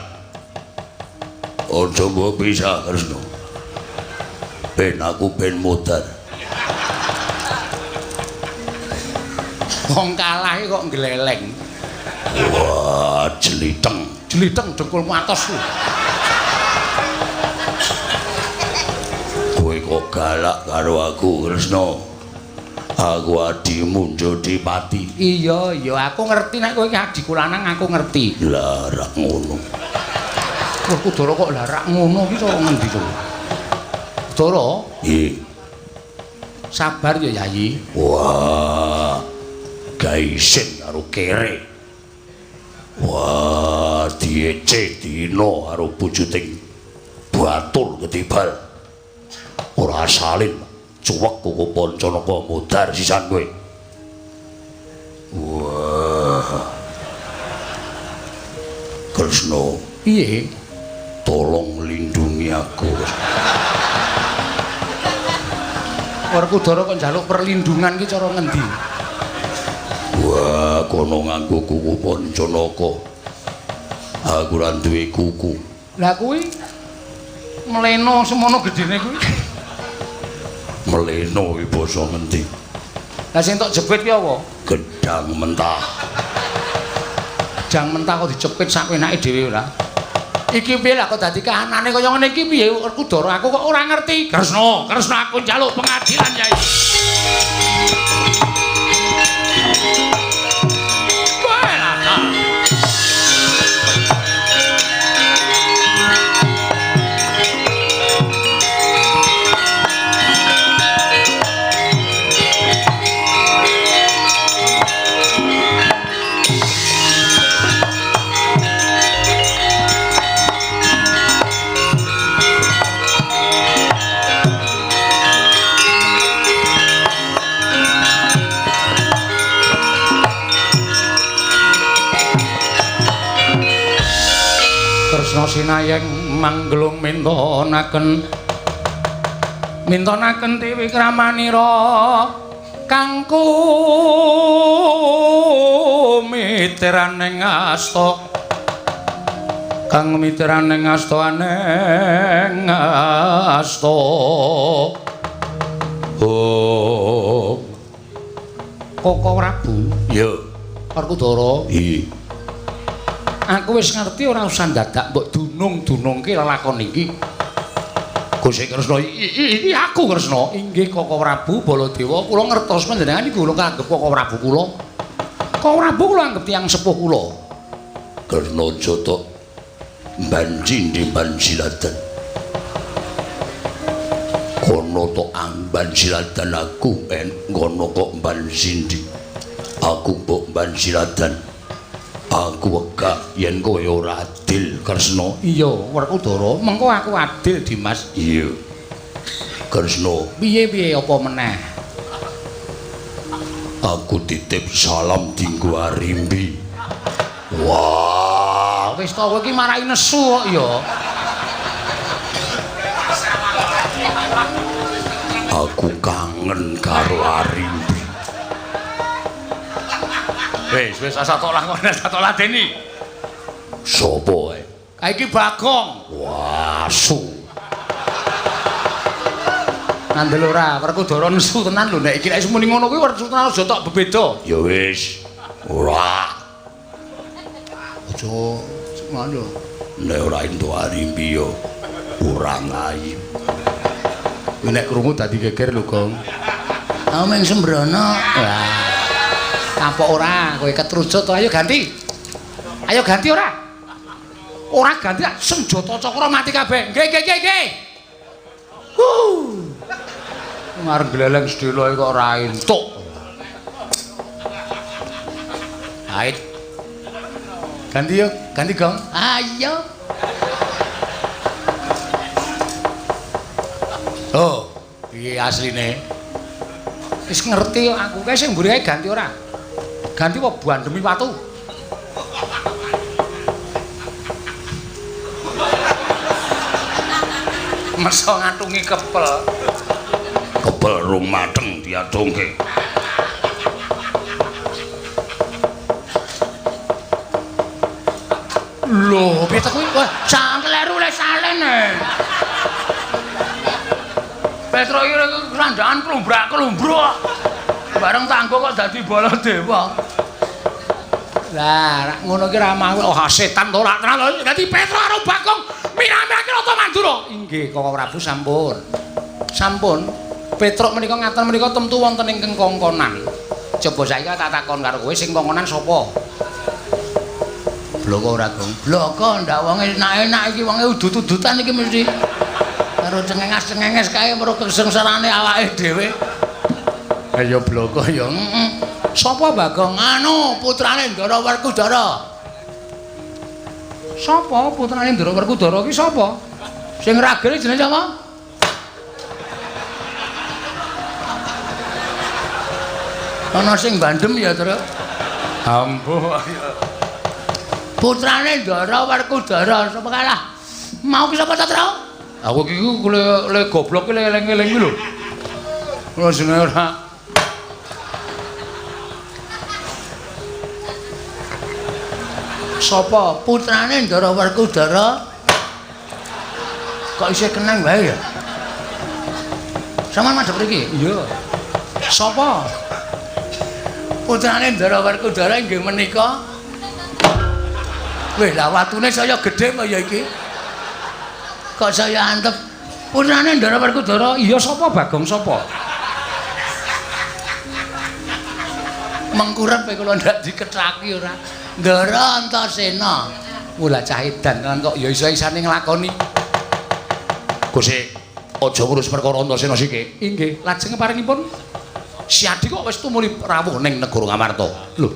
Coba bisa Kresna. Ben aku ben modar. Wong kalah kok ngleleng. Wah, jeliteng Dengkulmu atos ku. Kowe kok galak karo aku Kresna. Aku adimu Jodipati. Iya, aku ngerti nek kowe iki adiku lanang aku ngerti. Lah rak ngono. Werkudara kok larak ngono iki cara ngendi to? Dara? Nggih. Sabar ya, Yayi. Wah. Gaisen karo kere. Wah, diece dina karo bujuting batul ketibal. Ora salin. Cuwek koko Pancanaka modar sisan kowe. Wah. Kresna. Piye? Tolong lindungi aku. Werkudara kok njaluk perlindungan ki cara ngendi? Wah, kono nganggo kuku Pancanaka. Aku ora duwe kuku. Lah kuwi mleno semono gedene kuwi. Mleno iki basa ngendi? Lah sing tok jepit ki apa? Gedang mentah. Gedang mentah kok dicepit sak penake dhewe ora. Iki piye lah kok dadi kahanane kaya ngene iki piye Werkudara aku kok ora ngerti. Kresna, Kresna aku njaluk pengadilan Yai. Kresna sinayeng manglung mintonaken dewi kramanira kang kumitiraning asta oh Koko Prabu Ya Werkudara iki aku wis ngerti ora usah dadak mbok dunung-dunungke lelakon iki. Gusti Kresna iki aku Kresna. Inggih Koko Prabu Baladewa, kula ngertos panjenengan iki kula kanggep Koko Prabu kula. Koko Prabu kula anggap tiyang sepuh kula. Kresna Jata banji ndemban siladan. Kono to amban siladan aku ngono kok mban sindi. Aku mbok mban siladan. Aku wegah yen kowe ora adil Kresna. Iya, Werkudara, mengko aku adil Dimas. Iya. Kresna, Piye-piye apa meneh? aku titip salam dinggo Arimbi. Wah, wis ta kowe iki marai nesu kok ya. Aku kangen karo Arimbi. Wis sak lakon sak ladeni. Sopo ae? Ka iki Bagong. Wah, su. Ngandel ora, Werkudara nesu tenan lho nek iki nek muni ngono kuwi Werkudara aja tok bebeda. Ya wis. Ora. Aja ngono. Nek ora entuk Arimbi yo ora ngayib. Kuwi nek krungu dadi geger lho, Gong. Ameng sembrono. Wah. Kapok ora, kowe ketrujut to, ayo ganti. Ayo ganti ora? Ora ganti senjata cakra mati kabeh. Nggih. Ngarep gleleng sedelo kok ora entuk. Ait. Ganti yo, ganti Gong. Ayo. Oh, piye asline? Wis ngerti kok aku kae sing mburi ae ganti ora? Ganti kok bandemi watu. Masa ngatungi kepel. Kepel rung mateng diadongke. Lho, piye to kuwi? Wah, sangkleru le salen. Petro iki randangan klumbrak-klumbruk. Bareng tanggo kok dadi Baladewa. Lah, ngono ki ra mau setan to ora tenan. Dadi Petro karo Bagong mirame-mirake Rata Mandura. Inggih, Koko Prabu sampun. Sampun. Petruk menika ngaten menika temtu wonten ing kengkongkonan. Coba saiki tak takon karo kowe sing kongkonan sapa? Bloko ora, Gong. Bloko ndak wong enak-enak iki wonge udut-udutan iki mesti. Karo cengenges-cengenges kae mergo kesengsarane awake dhewe. Ya bloko ya. Sapa Bagong? Anu putrane Ndara Werkudara. Sapa putrane Ndara Werkudara ki sapa? Sing ragil jenenge sapa? Ana sing bandem ya, Tru. Ambuh. Putrane Ndara Werkudara sapa kalah? Mau ki sapa ta, Tru? Aku iki le goblok ki eling-eling iki lho. Ora jenenge ora. Sapa? Putrane Ndara Werkudara. Kok isih kenang wae ya? Sampeyan madhep mriki? Iya. Sapa? Putrane Ndara Werkudara inggih menika. Weh, lah watune saya gedhe kaya iki. Kok saya antep. Putrane Ndara Werkudara, Iya sapa Bagong sapa? mengkurep kula ndak dikethaki ora. Ndara Antasena. Mula cah edan kan kok ya iso-isane nglakoni. Gusti, aja ngurus perkara Antasena siki. Inggih, lajeng paringipun Si Adi kok wis tumuli rawuh ning negara Ngamarta. Lho.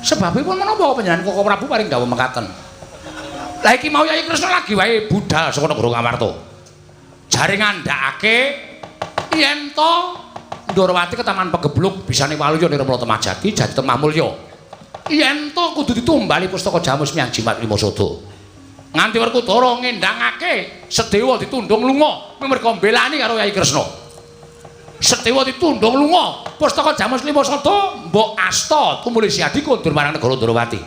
Sebabipun menapa panjenengan Koko Prabu paring dawuh mekaten? Lah iki mau Yayi Kresna lagi wae budal saka negara Ngamarta. Jare ngandhakake yen to Ndarawati ketaman pegebluk bisane waluya nirmala temajati jati temah mulya. Yen to kudu ditumbali pustaka Jamus Miang Jimat Limasada. Nganti Werkudara ngendhangake Sedewa ditundung lunga merga mbelani karo Yayi Kresna. Sedewa ditundung lunga pustaka Jamus Limasada mbok asta tumuli Si Adi kondur marang negara Ndarawati.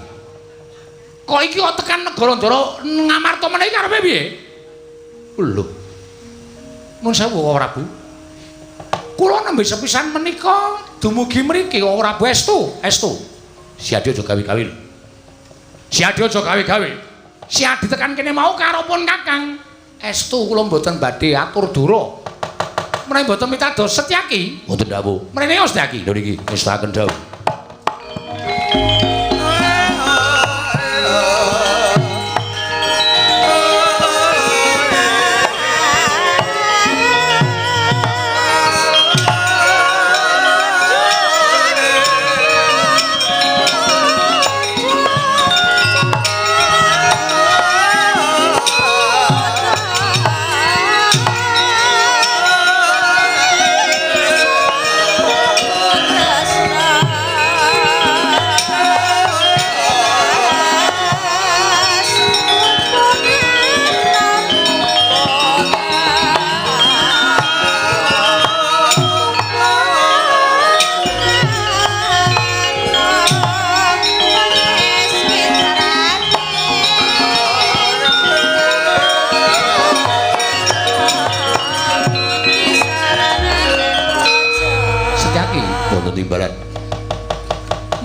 Kok iki kok tekan negara Ngamarta meneh karepe piye? Lho. Mun sewu Prabu. Kula nembe sepisan menika dumugi mriki ora estu. Si Adi aja gawe-gawe. Si Adi aja gawe-gawe. Si Adi tekan kene mau karo pun Kakang. Estu kula mboten badhe atur dura. Menawi mboten mitados Setyaki. Mboten dawuh. Mrene Setyaki lho niki ngestaken dawuh.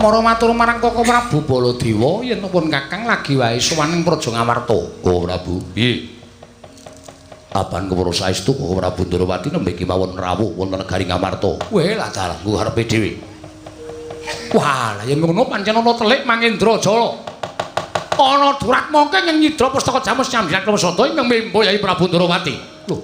Mara matur marang Koko Prabu Baladewa yen pun Kakang lagi wae sowan ing Praja Ngamarta. Koko Prabu, piye? Apan kepara saestu Koko Prabu Ndarawati nembe kemawon rawuh wonten negari Ngamarta. Weh lah dalah ku karepe dhewe. Wah, lah yen ngono pancen ana telik Mangendra Jala. Ana durat mongke ing nyidra pustaka Jamus Nyambyak Limasada ingkang mimba Yayi Prabu Ndarawati. Lho.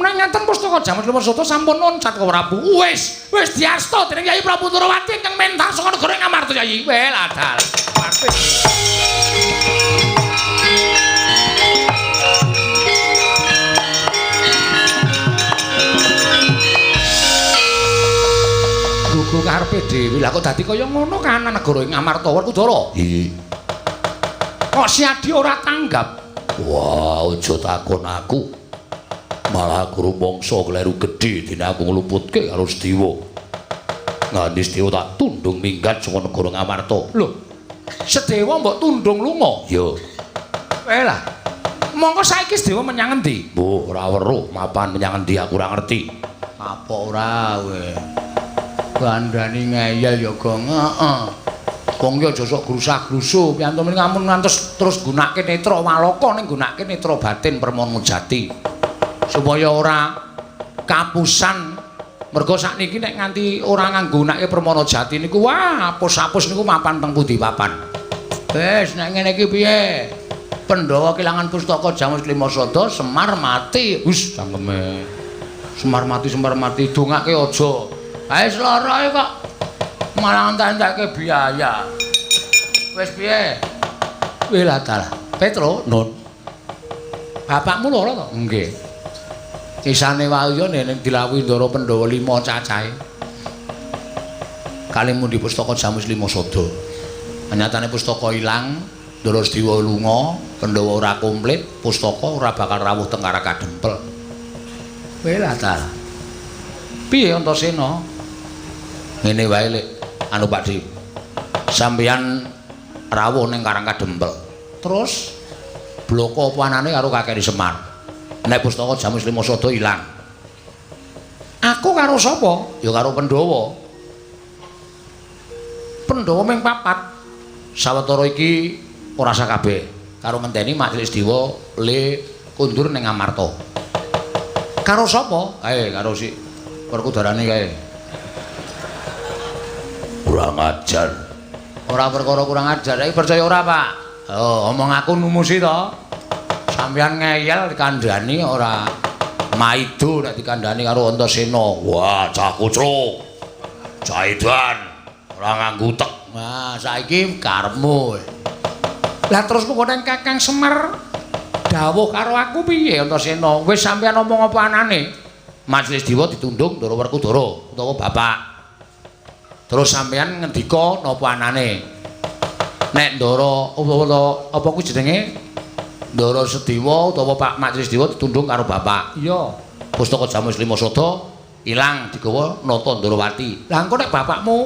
Menawi ngaten pustaka Jamus Limasada sampun noncat Koko Prabu. Wis diasta dening Yayi Prabu Ndarawati ingkang mentar saka negara Ngamarta Yayi. Weh lah dalah. Gugu karepe dhewe lah kok dadi kaya ngono kan negara Ngamarta Werkudara. Iya. Kok Si Adi ora tanggap? Wah, aja takon aku. Malah aku rumangsa kleru gedhe dene aku ngluputke karo Sedewa. Nganti Sedewa tak tundung minggat saka negara Ngamarta. Lho, Sedewa mbok tundung lunga? Ya. Lah, mongko saiki Sedewa menyang endi? Mbok ora weruh mapan menyang endi aku ora ngerti. Apa ora kowe? Bandani ngeyel ya gong. Heeh. Wong ki aja sok grusah-grusuh, piantun ngamun ngantos terus gunake netra walaka ning gunake netra batin Permana Jati. Supaya ora kapusan. Mergo sakniki nek nganti ora nganggonake Permana Jati niku wah apus-apus niku mapan teng pundi papan. Wis nek ngene iki piye? Pandhawa kelangan pustaka Jamus Limasada Semar mati. Wis cangkeme. Semar mati dongake aja. Ae sloroe kok malah entek-entekke biaya. Wis piye? Wis lah dalah. Petro, Nun. Bapakmu lara to? Nggih. Isane waluya nek dilawuhi Ndara Pandhawa 5 cacahe. Kali mundi pustaka Jamus Limasada. Nyatane pustaka ilang, Ndara Sediwa lunga, Pandhawa ora komplit, pustaka ora bakal rawuh teng Karakadempel. Kowe lah ta. Piye Antasena? Ngene wae Lek, anu Pakdi. Sampeyan rawuh ning Karakadempel. Terus bloko apa anane karo Kakek Semar. Nek pustaka Jamus Lima Sada ilang. Aku karo sapa? Ya karo Pandhawa. Pandhawa ming papat. Sawetara iki ora sakabeh. Karo ngenteni Majelis Dewa le kundur ning Amarta. Karo sapa? Kae karo si Werkudarane kae. Kurang ajar. Ora perkara kurang ajar, iki percaya ora, Pak? Oh, omong aku numusi to. Sampeyan ngeyel dikandhani ora maido nek dikandhani karo Antasena. Wah, cah kucluk. Cah edan ora nganggo utek. Nah, saiki karepmu. Lah terus pokoke Kakang Semar dawuh karo aku piye Antasena? Wis sampeyan omong apa anane? Majelis Dewa ditundung Ndara Werkudara utawa Bapak. Terus sampeyan ngendika napa anane? Nek Ndara apa kuwi jenenge? Ndara Sediwa utawa Pak Majelis Dewa ditundung karo Bapak. Iya. Pustaka Jamus Lima Sada ilang digawa Nata Ndarawati. Lah engko nek bapakmu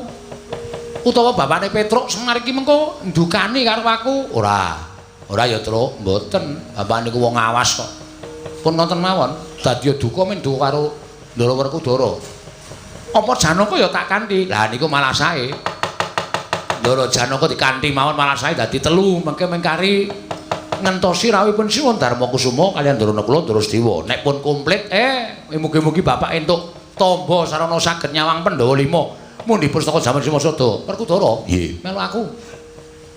utawa bapakne Petruk Semar iki mengko ndukani karo aku? Ora. Ora ya, Truk, mboten. Bapak niku wong awas kok. Pun wonten mawon, dadi duka men duka karo Ndara Werkudara. Apa Janaka ya tak kanthi? Lah niku malah sae. Ndara Janaka dikanthi mawon malah sae dadi telu, mengke mengkari ngentosi rawuhipun Siwa Darmakusuma kaliyan Ndara Nakula Ndara Sediwa. Nek pun komplit mugi-mugi bapak entuk tamba sarana saged nyawang Pandhawa 5. Mundi pustaka Jamus Lima Sada. Werkudara, nggih, melu aku.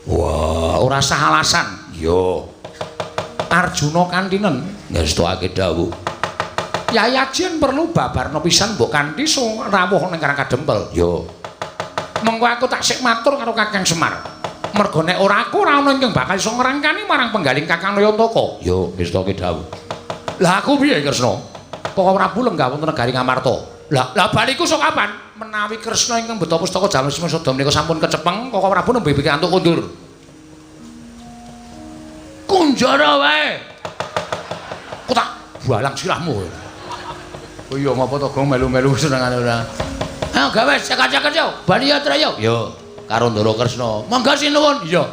Wah, ora sah alasan. Yo. Arjuna kantinen Ngestokake dawuh. Yai Ajien perlu babarna pisan mbok kanthi rawuh ning Karakadempel. Yo. Mengko aku tak sik matur karo Kakang Semar. Mergo nek ora aku ora ana ingkang bakal iso ngrangkani marang penggaling Kakang Nayantaka. Yo, ngestokake dawuh. Lah aku piye Kresna? Kok Prabu lenggah wonten negari Ngamarta. Lah baliku sok kapan? Menawi Kresna ingkang beta pustaka Jamus Lima Sada menika sampun kecepeng, Kok Prabu nembe pikantuk kundur. Kunjara wae. Kok tak balang sirahmu. Oh iya ngapa to gong melu-melu senengane ora. Ayo gawe cekak-cekak yo, bali ya trayo. Yo, karo Ndara Kresna. Monggo sinuwun. Iya.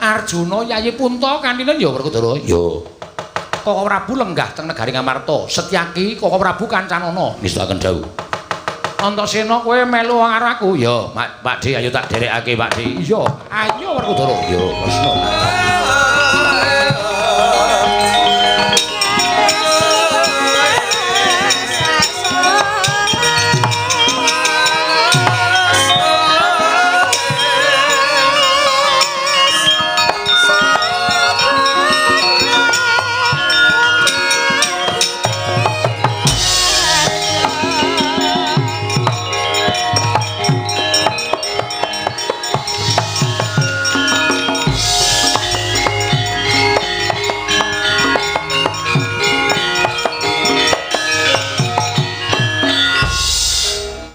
Arjuna Yayi Punta kantinen ya Werkudara. Yo. Kok Prabu lenggah teng negari Ngamarta. Setyaki Kok Prabu kancanana. Ngestokake dawuh. Antasena kowe melu karo aku. Ya, Pakdi ayo tak derekake, Pakdi. Iya, ayo Werkudara. Yo, Kresna.